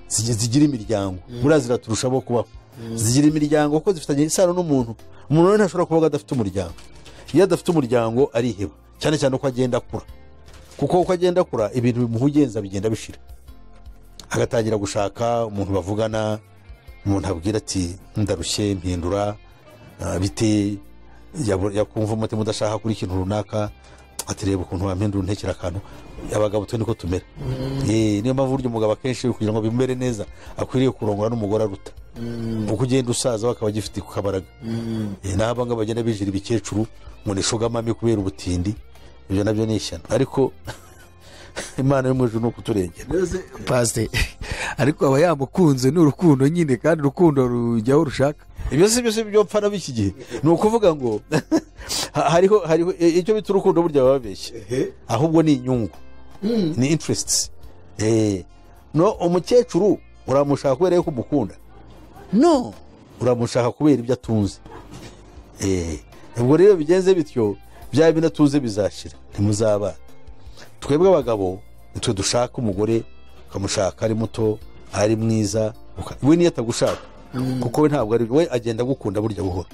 zigira imiryango, buriya ziraturusha bo kubaho. Zigira imiryango kuko zifitanye isano n'umuntu. Umuntu rero ntashobora kubaho adafite umuryango. Iyo adafite umuryango ariheba, cyane cyane uko agenda akura, kuko uko agenda akura ibintu bimuhugenza bigenda bishira. Agatangira gushaka umuntu bavugana, umuntu abwira ati ndarushye mpindura bite, yakumva umutima udashaka kuri ikintu runaka, ati reba ukuntu wampindura untekera akantu. Abagabo twe niko tumera. Niyo mpamvu buryo umugabo akenshi kugira ngo bimere neza akwiriye kurongora n'umugore aruta, uko ugenda usaza bakaba gifite ku kabaraga. N'abanga bagenda bijira ibikecuru ngo ni shugamami kubera ubutindi, ibyo nabyo ni ishyano. Ariko Imana yo mu ijuru nuko turengera Pastor, ariko aba yamukunze n'urukundo nyine, kandi urukundo rujyaho rushaka. Ibyo si byo mpfana b'iki gihe. Ni ukuvuga ngo hariho icyo bita urukundo burya babeshye, ahubwo ni inyungu, ni interests. No, umukecuru uramushaka kubera yuko umukunda? No, uramushaka kubera ibyo atunze. Ubwo rero bigenze bityo, bya binatuze bizashira, ntimuzabana. Twebwe abagabo nitwe dushaka umugore, ukamushaka ari muto, ari mwiza, we niyo atagushaka, kuko we ntabwo ari we, agenda gukunda burya buhoro.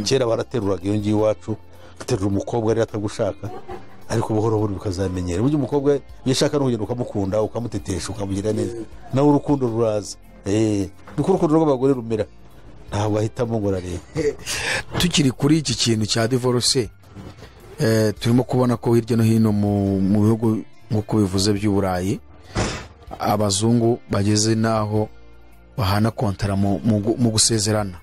Kera barateruraga iyo ngiyo iwacu, gaterura umukobwa ari atagushaka, ariko buhoro buhoro bikazamenyera. Burya umukobwa iyo ashaka no kugenda ukamukunda, ukamutetesha, ukamugira neza, nawe urukundo ruraza. Nuko urukundo rw'abagore rumera, ntabwo ahitamo ngo arareba. Tukiri kuri iki kintu cya divorce, turimo kubona ko hirya no hino mu bihugu nk'uko bivuze by'Uburayi, abazungu bageze naho bahana kontara mu gusezerana.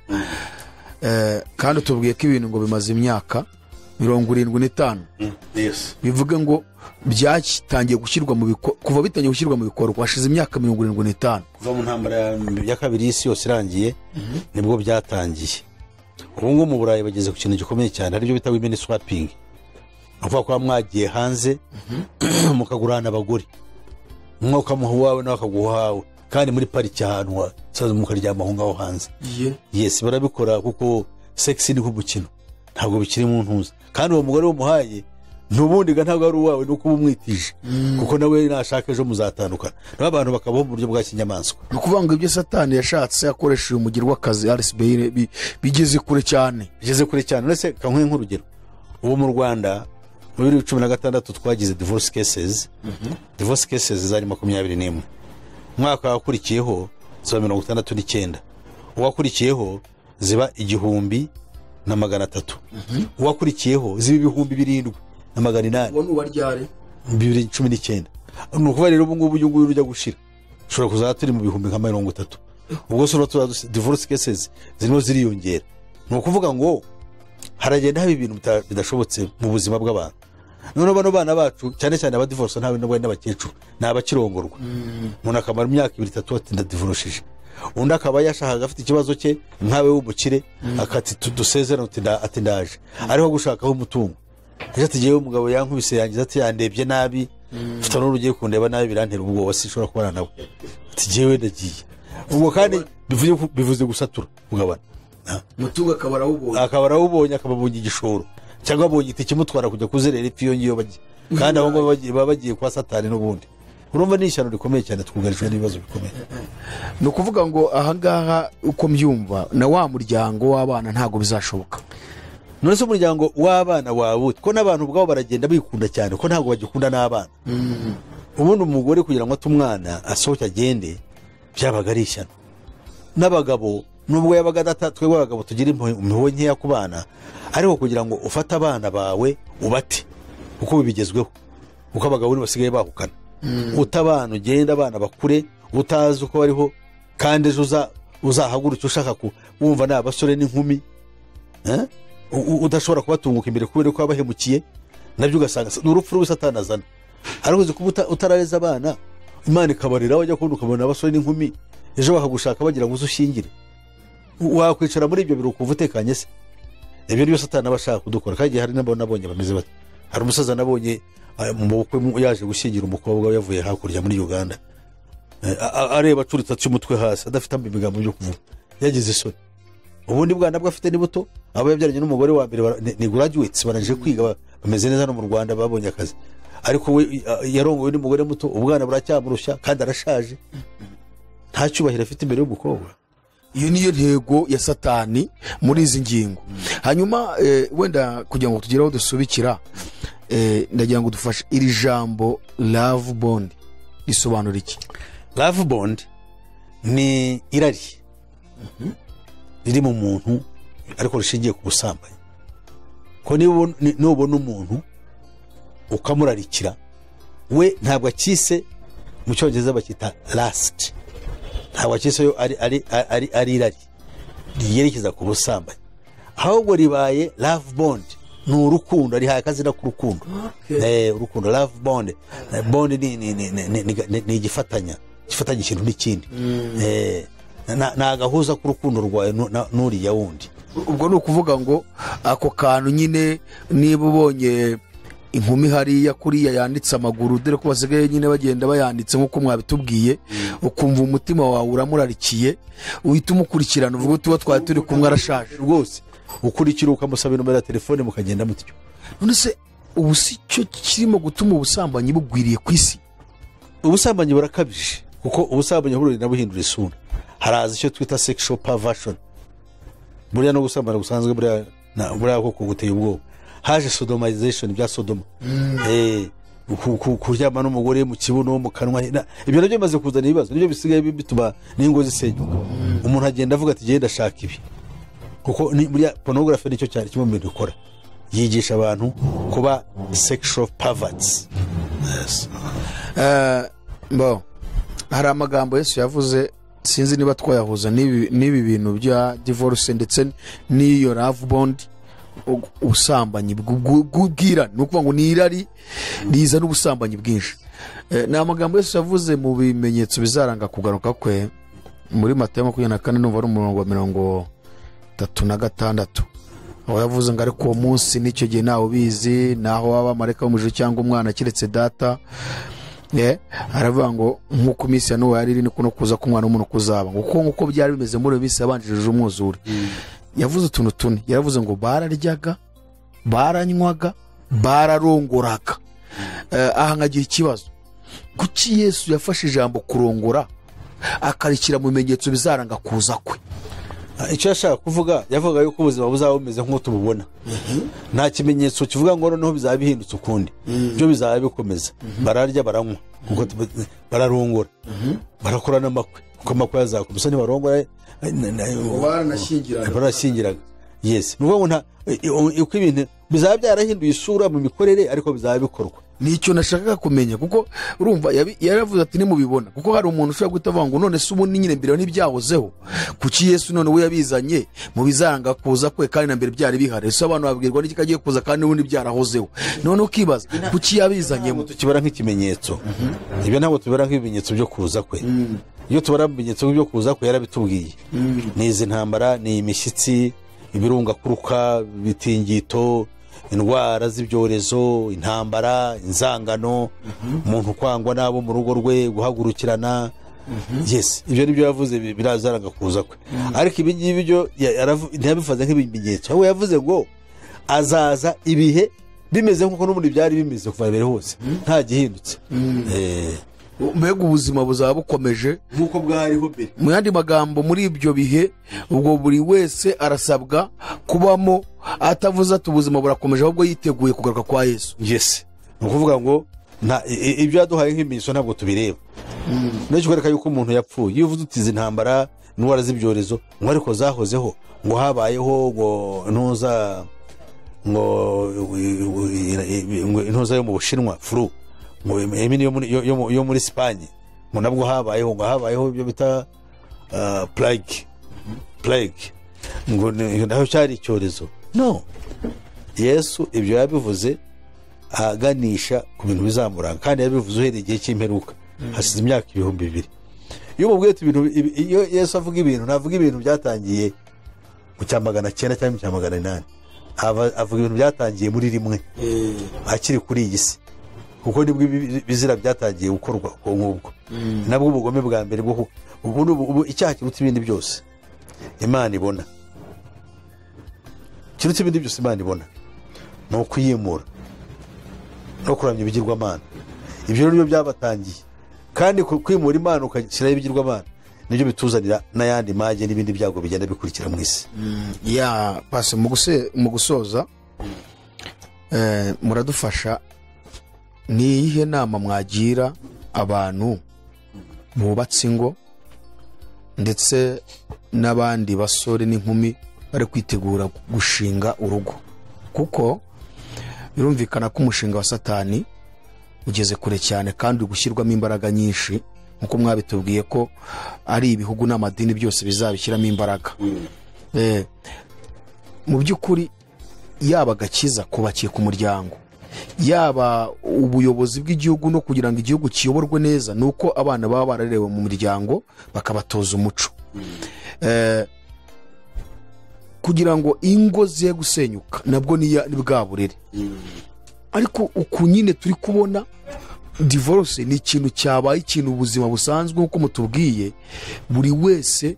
Kandi tubwiye ko ibintu ngo bimaze imyaka 75. Bivuga ngo byatangiye gushyirwa mu bikorwa, kuva bitangiye gushyirwa mu bikorwa hashize imyaka 75. Kuva mu ntambara ya kabiri y'isi yose irangiye nibwo byatangiye. Ubu ngubu mu Burayi bageze ku kintu gikomeye cyane, aribyo bita women swapping. Avuga ko mwagiye hanze mukagurana abagore, umwe ukamuha uwawe nawe akaguha uwawe, kandi muri pariki ahantu saza mukaryama aho ngaho hanze. Yes, barabikora kuko sex ni nk'umukino, ntabwo bikiri mu ntuza. Kandi uwo mugore wumuhaye n'ubundi ntabwo ari uwawe, nuko umwitije, kuko nawe nashaka ejo muzatandukana. N'abantu bakabaho mu buryo bwa kinyamaswa. Ni ukuvuga ngo ibyo Satani yashatse akoresheje umugir w'akazi RSBR bigeze kure cyane, uretse kankwe nk'urugero. Ubu mu Rwanda mu 2016 twagize divorce cases. Divorce cases zari 21. Mwaka wakurikiyeho ziba 69. Uwakurikiyeho ziba 1,300. Uwakurikiyeho ziba 7,800. Ubwo nuwaryare 2019. Nukuva rero ubu ngubu uyu urujya gushira, ushobora kuzaba turi mu 30. Ubwo sura divorce cases zirimo ziriyongera. Ni ukuvuga ngo haragenda haba ibintu bidashobotse mu buzima bw'abantu. None bano bana bacu cyane cyane abadivorce ntawe n'abakecuru, n'abakirongorwa. Umuntu akamara imyaka 2-3 atinda divorceje, undi akaba yashaka afite ikibazo cye nkawe w'umukire, akati tudusezerano ati ndaje, ariho gushakaho umutungo. Ati jewe umugabo yankubise yangiza ati yandebye nabi, mfite n'urugiye kundeba nabi birantera ubwoba, sinshobora kubana nawe. Ati jewe ndagiye. Ubwo kandi bivuze gusatura ugabana. Mutunga akabara ubonye akababunye igishoro, cyangwa abonye itike kimutwara kujya kuzerera ipfiyo ngiyo bagiye, kandi abo ngo bagiye kwa Satani n'ubundi. Urumva ni ishyano rikomeye cyane, twugarijwe n'ibibazo bikomeye. Ni ukuvuga ngo ahangaha uko mbyumva na wa muryango w'abana ntago bizashoboka. None se umuryango w'abana wawe ko n'abantu ubwabo baragenda bikunda cyane, ko ntago bagikunda n'abana. Ubundi umugore kugira ngo atumwana asohoke agende byabaga ari ishyano. N'abagabo nubwo yabaga twebwe abagabo tugira impuhwe nkeya ku bana, ariko kugira ngo ufate abana bawe ubate uko bibigezweho, uko abagabo basigaye bahukana. Utabana ugenda abana bakure utazi uko bariho, kandi ejo uzahaguruke ushaka wumva ni abasore n'inkumi udashobora kubatunguka imbere kubera ko wabahemukiye, nabyo ugasanga ni urupfu rw'Satani azana. ariko uzi kuba utarareza abana Imana ikabarira wajya kubona ukabona abasore n'inkumi ejo bakagushaka bagira ngo uzushyingire, wakwicara muri ibyo biro ukumva utekanye se? Ibyo byose Satani aba ashaka kudukora. Kandi hari n'abo nabonye bameze bate. Hari umusaza nabonye mu bukwe yaje gushyingira umukobwa yavuye hakurya muri Uganda, areba acuritse cy'umutwe hasi adafite amagambo byo kuvuga, yagize isoni. Ubundi bwana bwo afite ni buto, abo yabyaranye n'umugore wa mbere ni graduates barangije kwiga bameze neza no mu Rwanda babonye akazi, ariko we yarongowe n'umugore muto, ubwana buracyamurushya kandi arashaje, nta cyubahiro afite imbere y'umukobwa. Iyo niyo ntego ya Satani muri izi ngingo. Hanyuma wenda kugira ngo tugeraho dusubikira, ndagira ngo dufashe iri jambo love bond risobanura iki? Love bond ni irari riri mu muntu ariko rishingiye ku busambanyi. Ko nubona umuntu ukamurarikira, we ntabwo akise, mu Cyongereza bakita lust, ntabwo akise yo ari irari riyerekeza ku busambanyi, ahubwo ribaye love bond, ni urukundo, rihaye akazina k'urukundo. Urukundo, love bond. Bond ni igifatanya ikintu n'ikindi. Ni agahuza k'urukundo rwawe n'uriya wundi. Ubwo ni ukuvuga ngo ako kantu nyine, niba ubonye inkumi hariya kuriya yanditse amaguru, dore ko basigaye nyine bagenda bayanditse nk'uko mwabitubwiye, ukumva umutima wawe uramurarikiye, uhita umukurikirana, uvuga uti twari turi kumwe arashaje rwose, ukurikira ukamusaba nomero ya telefone mukagenda mutyo. None se ubu si cyo kirimo gutuma ubusambanyi bugwiriye ku isi? Ubusambanyi burakabije, kuko ubusambanyi bururi na buhindura isura. Haraza icyo twita sexual perversion, buriya no gusambana gusanzwe buriya ko kuguteye ubwoba. Haje sodomization, bya Sodoma, kuryama n'umugore mu kibuno mu kanwa, ibyo nabyo bimaze kuzana ibibazo, nibyo bisigaye bituma n'ingo zisenyuka. Umuntu agenda avuga ati genda shaka ibi, kuko buriya pornography nicyo cyari kimwe mu bintu ikora, yigisha abantu kuba sexual perverts. Hari amagambo Yesu yavuze, sinzi niba twayahuza n'ibi bintu bya divorce ndetse n'iyo love bond, ubusambanyi bw'ubwirane, ni ukuvuga ngo ni irari riza n'ubusambanyi bwinshi. Ni amagambo Yesu yavuze mu bimenyetso bizaranga kugaruka kwe muri Matayo 24, numva ari umurongo wa 36, aho yavuze ngo ariko uwo munsi n'icyo gihe ntawe ubizi, naho waba marayika wo mu ijuru cyangwa umwana keretse Data. Aravuga ngo nk'uko iminsi ya Nowa yari iri, niko no kuza k'Umwana w'umuntu kuzaba, nk'uko byari bimeze muri iyo minsi yabanjirije umwuzure. Yavuze utuntu tune, yaravuze ngo bararyaga, baranywaga, bararongoraga. Aha nkagira ikibazo, kuki Yesu yafashe ijambo kurongora akarikira mu bimenyetso bizaranga kuza kwe? Icyo yashaka kuvuga, yavuga yuko ubuzima buzaba bumeze nk'uko tububona, nta kimenyetso kivuga ngo noneho bizaba bihindutse ukundi, byo bizaba bikomeza. Bararya, baranywa, bararongora, barakora n'amakwe, kuko amakwe yazakomeza ntibarongora, baranashyingiraga. Yes, ni ukuvuga ngo uko ibintu bizaba byarahinduye isura mu mikorere, ariko bizaba bikorwa. Nicyo nashakaga kumenya, kuko urumva yaravuze ati nimubibona, kuko hari umuntu ushobora guhita avuga ngo none se ubu nyine mbere n'ibyahozeho, kuki Yesu none we yabizanye mu bizaranga kuza kwe kandi na mbere byari bihari? So abantu babwirwa n'iki kagiye kuza kandi n'ubundi byarahozeho, none ukibaza kuki yabizanyemo? Tukibara nk'ikimenyetso, ibyo ntabwo tubara nk'ibimenyetso byo kuza kwe. Iyo tubara ibimenyetso byo kuza kwe yarabitubwiye, ni izi ntambara, ni imishyitsi, ibirunga kuruka, ibitingito, indwara z'ibyorezo, intambara, inzangano, umuntu kwangwa n'abo mu rugo rwe, guhagurukirana. Yes, ibyo nibyo yavuze birazaranga kuza kwe. Ariko ibi ngibi byo ntiyabifaze nk'ibimenyetso, ahubwo yavuze ngo azaza ibihe bimeze nk'uko n'ubundi byari bimeze kuva mbere hose, nta gihindutse. Mbega ubuzima buzaba bukomeje nk'uko bwariho mbere. Mu yandi magambo, muri ibyo bihe ubwo buri wese arasabwa kubamo atavuze ati ubuzima burakomeje, ahubwo yiteguye kugaruka kwa Yesu. Yes, ni ukuvuga ngo ibyo yaduhaye nk'ibimenyetso ntabwo tubireba. Nicyo kwereka yuko umuntu yapfuye. Iyo uvuze utize intambara, indwara z'ibyorezo, ngo ariko zahozeho, ngo habayeho ngo intuza yo mu Bushinwa, flu, yo muri Spanye, ngo nabwo habayeho ibyo bita plague, plague ngo naho cyari icyorezo. No, Yesu ibyo yabivuze aganisha ku bintu bizamuranga, kandi yabivuze uhereye igihe cy'imperuka hasize imyaka 2000. Iyo mubwiye ibintu, iyo Yesu avuga ibintu ntavuga ibintu byatangiye mu cya 900 cyangwa mu cya 800, avuga ibintu byatangiye muri rimwe akiri kuri iyi si, kuko nibwo bizira byatangiye gukorwa nk'ubwo. Nabwo ubugome bwa mbere bwo ubu icyaha kiruta ibindi byose Imana ibona, kiruta ibindi byose Imana ibona no kuyimura no kuramya ibigirwamana. Ibyo rero nibyo byabatangiye, kandi kwimura Imana ukashyiraho ibigirwamana nibyo bituzanira n'ayandi mage n'ibindi byago bigenda bikurikira mu isi. Ya pase mu gusoza muradufasha, ni iyihe nama mwagira abantu bubatse ingo ndetse n'abandi basore n'inkumi bari kwitegura gushinga urugo? Kuko birumvikana ko umushinga wa Satani ugeze kure cyane kandi gushyirwamo imbaraga nyinshi, nkuko mwabitubwiye ko ari ibihugu n'amadini byose bizabishyiramo imbaraga. Mu by'ukuri yaba agakiza kubakiye ku muryango, yaba ubuyobozi bw'igihugu no kugira ngo igihugu kiyoborwe neza, nuko abana baba bararerewe mu muryango bakabatoza umuco, kugira ngo ingo ziye gusenyuka nabwo ni bwa burere. Ariko uku nyine turi kubona divorce ni ikintu cyabaye ikintu ubuzima busanzwe, nkuko mutubwiye buri wese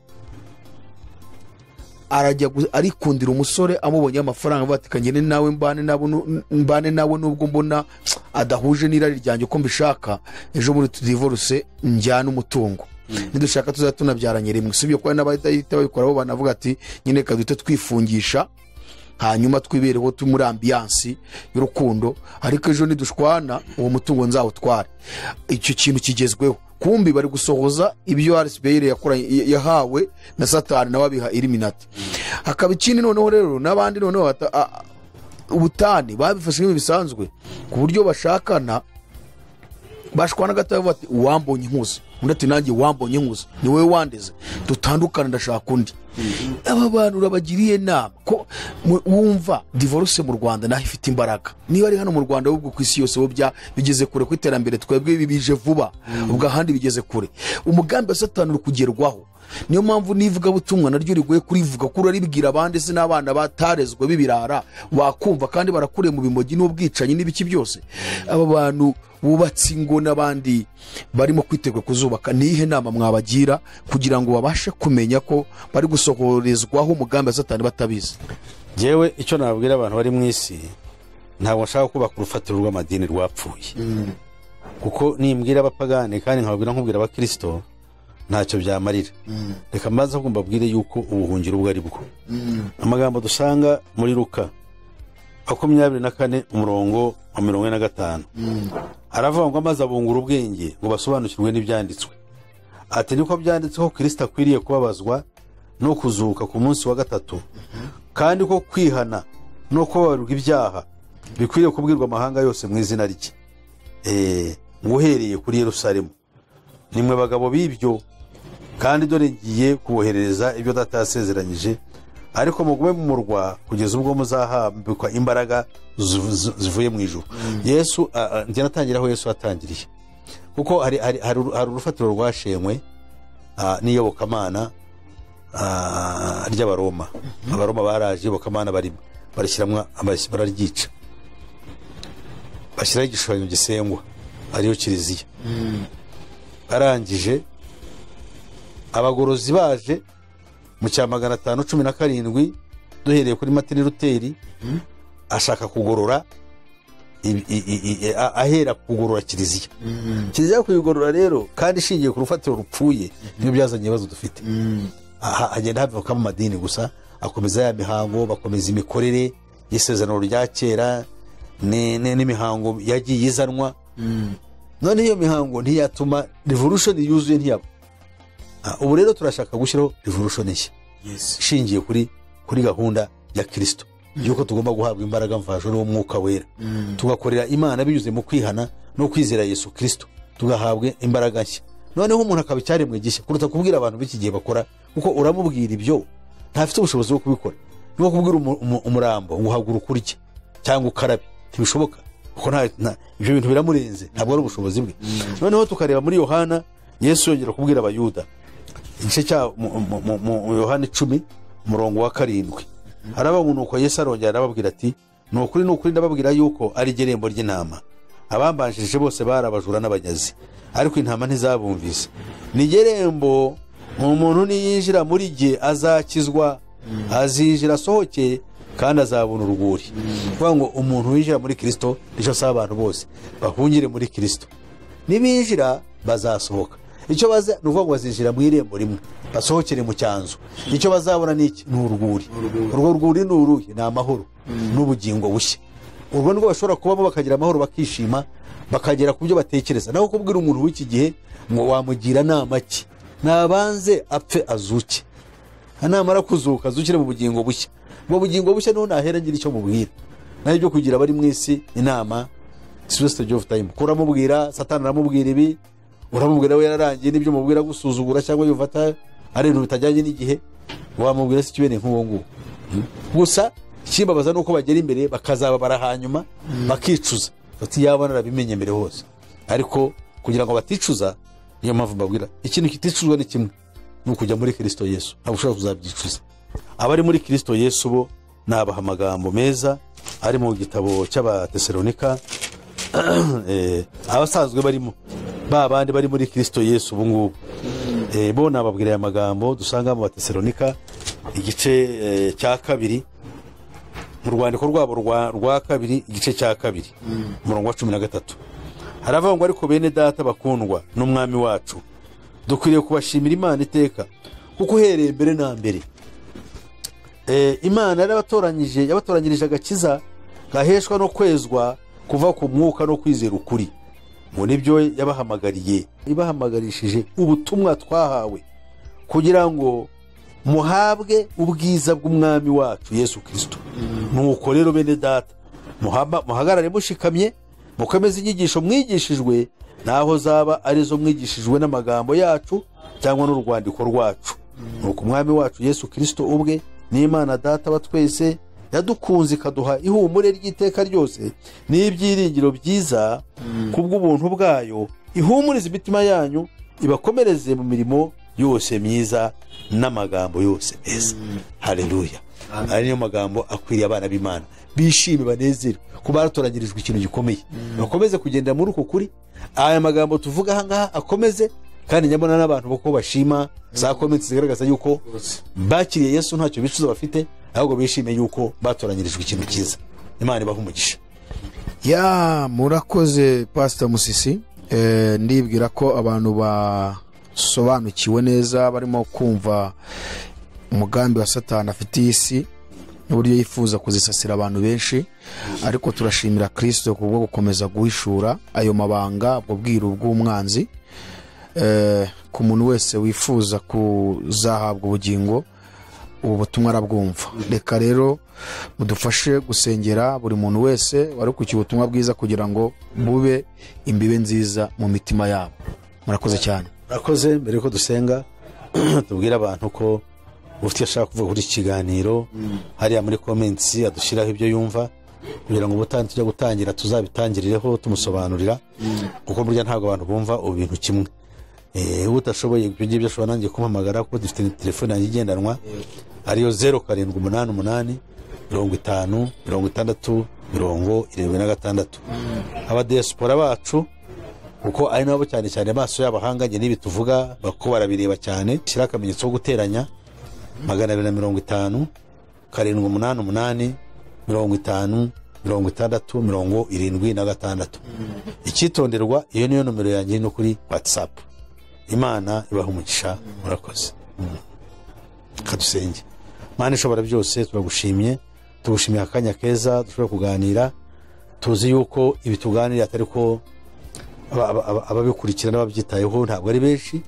arajya arikundira umusore amubonye amafaranga batikanye nawe mbane nawe nubwo mbona adahuje n'irari ryanjye uko mbishaka, ejo muri divorce njyana umutungo, nidushaka tuzatunabyaranye rimwe. Sibyo ko n'abahita babikora bo banavuga ati nyine kadute twifungisha hanyuma twibereho muri ambiance y'urukundo, ariko ejo nidushwana uwo mutungo nzawutware. Icyo kintu kigezweho, kumbi bari gusohoza ibyo RSBR yahawe na Satani nawe abiha Illuminati. Hakaba ikindi noneho rero n'abandi noneho ubutani babifashe nk'ibisanzwe, ku buryo bashakana bashwana gatavuga bati wambonye inkuzi, undi ati nanjye wambonye inkuzi, ni wowe wandeze, dutandukana ndashaka undi. Aba bantu urabagiriye nama ko wumva divorce mu Rwanda naho ifite imbaraga, niba ari hano mu Rwanda ahubwo ku isi yose bigeze kure ku iterambere, twebwe bibije vuba, ubwo ahandi bigeze kure. Umugambi wa Satani uri kugerwaho, niyo mpamvu nivuga butumwa naryo rigoye kurivuga, ko uraribwira abandi se n'abana batarezwe bibirara bakumva, kandi barakure mu bimogi n'ubwicanyi n'ibiki byose. Aba bantu bubatse ingo n'abandi barimo kwitegura kuzubaka, nihe nama mwabagira kugira ngo babashe kumenya ko bari gusohorezwaho umugambi wa Satani batabizi? Jewe icyo nabwira abantu bari mu isi, ntabwo nshaka kubaka urufatiro rw'amadini rwapfuye, kuko nimbwira abapagane kandi nkubwira abakristo ntacyo byamarira. Reka maze kumbabwire yuko ubuhungiro ubwo ari bwo. Amagambo dusanga muri Luka 24:45 aravuga ngo amaze abungura ubwenge ngo basobanukirwe n'ibyanditswe, ati niko byanditse ko Kristo akwiriye kubabazwa no kuzuka ku munsi wa gatatu, kandi ko kwihana no kubabarirwa ibyaha bikwiriye kubwirwa amahanga yose mu izina rye, uhereye kuri Yerusalemu. Nimwe bagabo b'ibyo, kandi dore ngiye kuboherereza ibyo Data yasezeranyije, ariko mugume mu murwa kugeza ubwo muzahambikwa imbaraga zivuye mu ijuru. Yesu njye natangira aho Yesu atangiriye, kuko hari urufatiro rwashenywe n'iyobokamana ry'Abaroma. Abaroma baraje iyobokamana barishyiramo bararyica, bashyiraho igishushanyo gisengwa ariyo kiliziya. Barangije abagorozi baje mu cya 517 duhereye kuri Martin Luther, ashaka kugorora ahera kugorora kiliziya. Kiliziya kuyigorora rero kandi ishingiye ku rufatiro rupfuye, niyo byazanye ibibazo dufite. Agenda havukamo amadini gusa, akomeza ya mihango, bakomeza imikorere y'isezerano rya kera n'imihango yagiye izanwa. None iyo mihango ntiyatuma revolution yuzuye ntiyaba. Ubu rero turashaka gushyiraho revolution nshya ishingiye kuri gahunda ya Kristo, yuko tugomba guhabwa imbaraga mvajuru n'umwuka wera, tugakorera Imana binyuze mu kwihana no kwizera Yesu Kristo, tugahabwa imbaraga nshya. Noneho umuntu akaba icyaremwe gishya kuruta kubwira abantu b'iki gihe bakora, kuko uramubwira ibyo ntafite ubushobozi bwo kubikora. Niwo kubwira umurambo ngo haguruka urye cyangwa ukarabe, ntibishoboka kuko ibyo bintu biramurenze, ntabwo ari ubushobozi bwe. Noneho tukareba muri Yohana, Yesu yongera kubwira abayuda igice cya mu Yohana 10:7 haravuga nuko Yesu arongera arababwira ati ni ukuri ndababwira yuko ari irembo ry'intama, abambanjirije bose bari abajura n'abanyazi, ariko intama ntizabumvise. Ni irembo, umuntu niyinjira muri jye azakizwa, azinjira asohoke kandi azabona urwuri. Kuvuga ngo umuntu winjira muri Kristo, nicyo asaba abantu bose bahungire muri Kristo, nibinjira bazasohoka. Icyo baza ni ukuvuga ngo bazinjira mu irembo rimwe basohokere mu cyanzu. Icyo bazabona ni iki? Ni urwuri. Urwo rwuri ni uruhe? Ni amahoro n'ubugingo bushya. Urwo nirwo bashobora kubamo bakagira amahoro, bakishima, bakagera ku byo batekereza. Naho kubwira umuntu w'iki gihe ngo wamugira nama ki? Nabanze apfe azuke, namara kuzuka azukire mu bugingo bushya. Ubwo bugingo bushya niho nahera ngira icyo mubwira. Naho ibyo kugira bari mu isi inama, it's waste of time. Kuramubwira Satani aramubwira ibi, uramubwira we yararangiye n'ibyo mubwira gusuzugura cyangwa yufata ari ibintu bitajyanye n'igihe, wamubwira si kibene nk'uwo nguwo. Gusa ikimbabaza nuko bagera imbere bakazababara hanyuma bakicuza bati yabana arabimenye mbere hose. Ariko kugira ngo baticuza, niyo mpamvu mbabwira ikintu kiticuzwa ni kimwe, ni ukujya muri Kristo Yesu. Ntabwo ushobora kuzabyicuza. Abari muri Kristo Yesu bo nabaha amagambo meza ari mu gitabo cy'Abatesalonika, abasanzwe barimo babandi bari muri Kristo Yesu ubu ngubu, bo nababwira aya magambo dusanga mu Batesalonika igice cya 2, mu rwandiko rwabo rwa 2 igice cya 2 umurongo wa 13. Haravuga ngo ariko bene data bakundwa n'umwami wacu, dukwiriye kubashimira Imana iteka, kuko uhereye mbere na mbere Imana yabatoranyirije agakiza gaheshwa no kwezwa kuva ku mwuka no kwizera ukuri. Ngo nibyo yabahamagariye, ibahamagarishije ubutumwa twahawe, kugira ngo muhabwe ubwiza bw'umwami wacu Yesu Kristo. Nuko rero bene data muhagarare mushikamye, mukomeze inyigisho mwigishijwe, naho zaba arizo mwigishijwe n'amagambo yacu cyangwa n'urwandiko rwacu. Nuko umwami wacu Yesu Kristo ubwe n'Imana Data wa twese yadukunze ikaduha ihumure ry'iteka ryose n'ibyiringiro byiza kubw'ubuntu bwayo, ihumuriza imitima yanyu, ibakomereze mu mirimo yose myiza n'amagambo yose meza. Haleluya. Ari niyo magambo akwiriye abana b'Imana, bishime banezerwe ko baratoranyirijwe ikintu gikomeye, bakomeze kugenda muri uko kuri. Aya magambo tuvuga aha ngaha akomeze, kandi nyabona n'abantu bako bashima za comments zigaragaza yuko bakiriye Yesu ntacyo bicuza bafite, ahubwo bishime yuko batoranyirijwe ikintu cyiza. Imana ibahe umugisha. Murakoze Pastor Musisi. Ndibwira ko abantu basobanukiwe neza, barimo kumva umugambi wa Satani afitiye isi n'uburyo yifuza kuzisasira abantu benshi. Ariko turashimira Kristo kubwo gukomeza guhishura ayo mabanga, ubwo bwiru bw'umwanzi ku muntu wese wifuza kuzahabwa ubugingo. Ubu butumwa arabwumva. Reka rero mudufashe gusengera buri muntu wese wari ku ubutumwa bwiza, kugira ngo bube imbibe nziza mu mitima yabo. Murakoze cyane. Murakoze. Mbere ko dusenga tubwira abantu ko ufite ashaka kuvuga kuri kiganiro, hariya muri comments adushiraho ibyo yumva, kugira ngo ubutandi tujya gutangira tuzabitangirireho tumusobanurira, kuko burya ntabwo abantu bumva ibintu kimwe. Utashoboye ibyo ngibyo ashobora nanjye kumpamagara, kuko dufite telefone yanjye igendanwa ariyo 0788 50 60 76. Abadiaspora bacu kuko ari nabo cyane cyane amaso y'abahanganye n'ibi tuvuga bako barabireba cyane, shira akamenyetso ko guteranya 250 788 50 60 76. Icyitonderwa, iyo niyo nomero yanjye no kuri WhatsApp. Imana ibaha umugisha. Murakoze. Kadusenge. Mana ishobora byose, turagushimye, tugushimiye akanya keza dushobora kuganira. Tuzi yuko ibituganira atari ko ababikurikirana babyitayeho ntabwo ari benshi,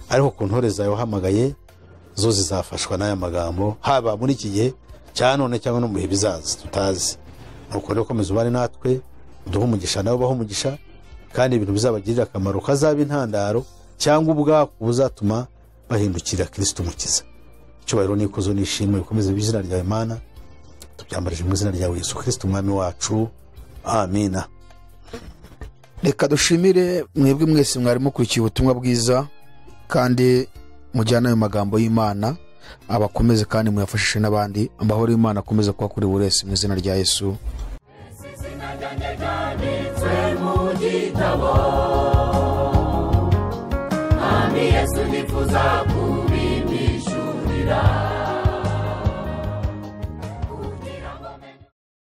ariko ku ntore zawe wahamagaye zo zizafashwa n'aya magambo, haba muri iki gihe cyanone cyangwa no mu bihe bizaza tutazi. Nuko rero komeza ubane natwe, duhe umugisha nawe baho umugisha, kandi ibintu bizabagirira akamaro, kazaba intandaro cyangwa ubwako buzatuma bahindukira Kristo Umukiza. cyubahiro n'ikuzo n'ishimwe bikomeze mu izina ryawe Mana, tubyambarije mu izina ryawe Yesu Kristo umwami wacu, amina. Reka dushimire mwebwe mwese mwari mukurikiye ubutumwa bwiza kandi mujyana ayo magambo y'Imana, abakomeze kandi muyafashishe n'abandi. Amahoro y'Imana akomeze kuba kuri buri wese mu izina rya Yesu. Yesu nifuza kubimishurira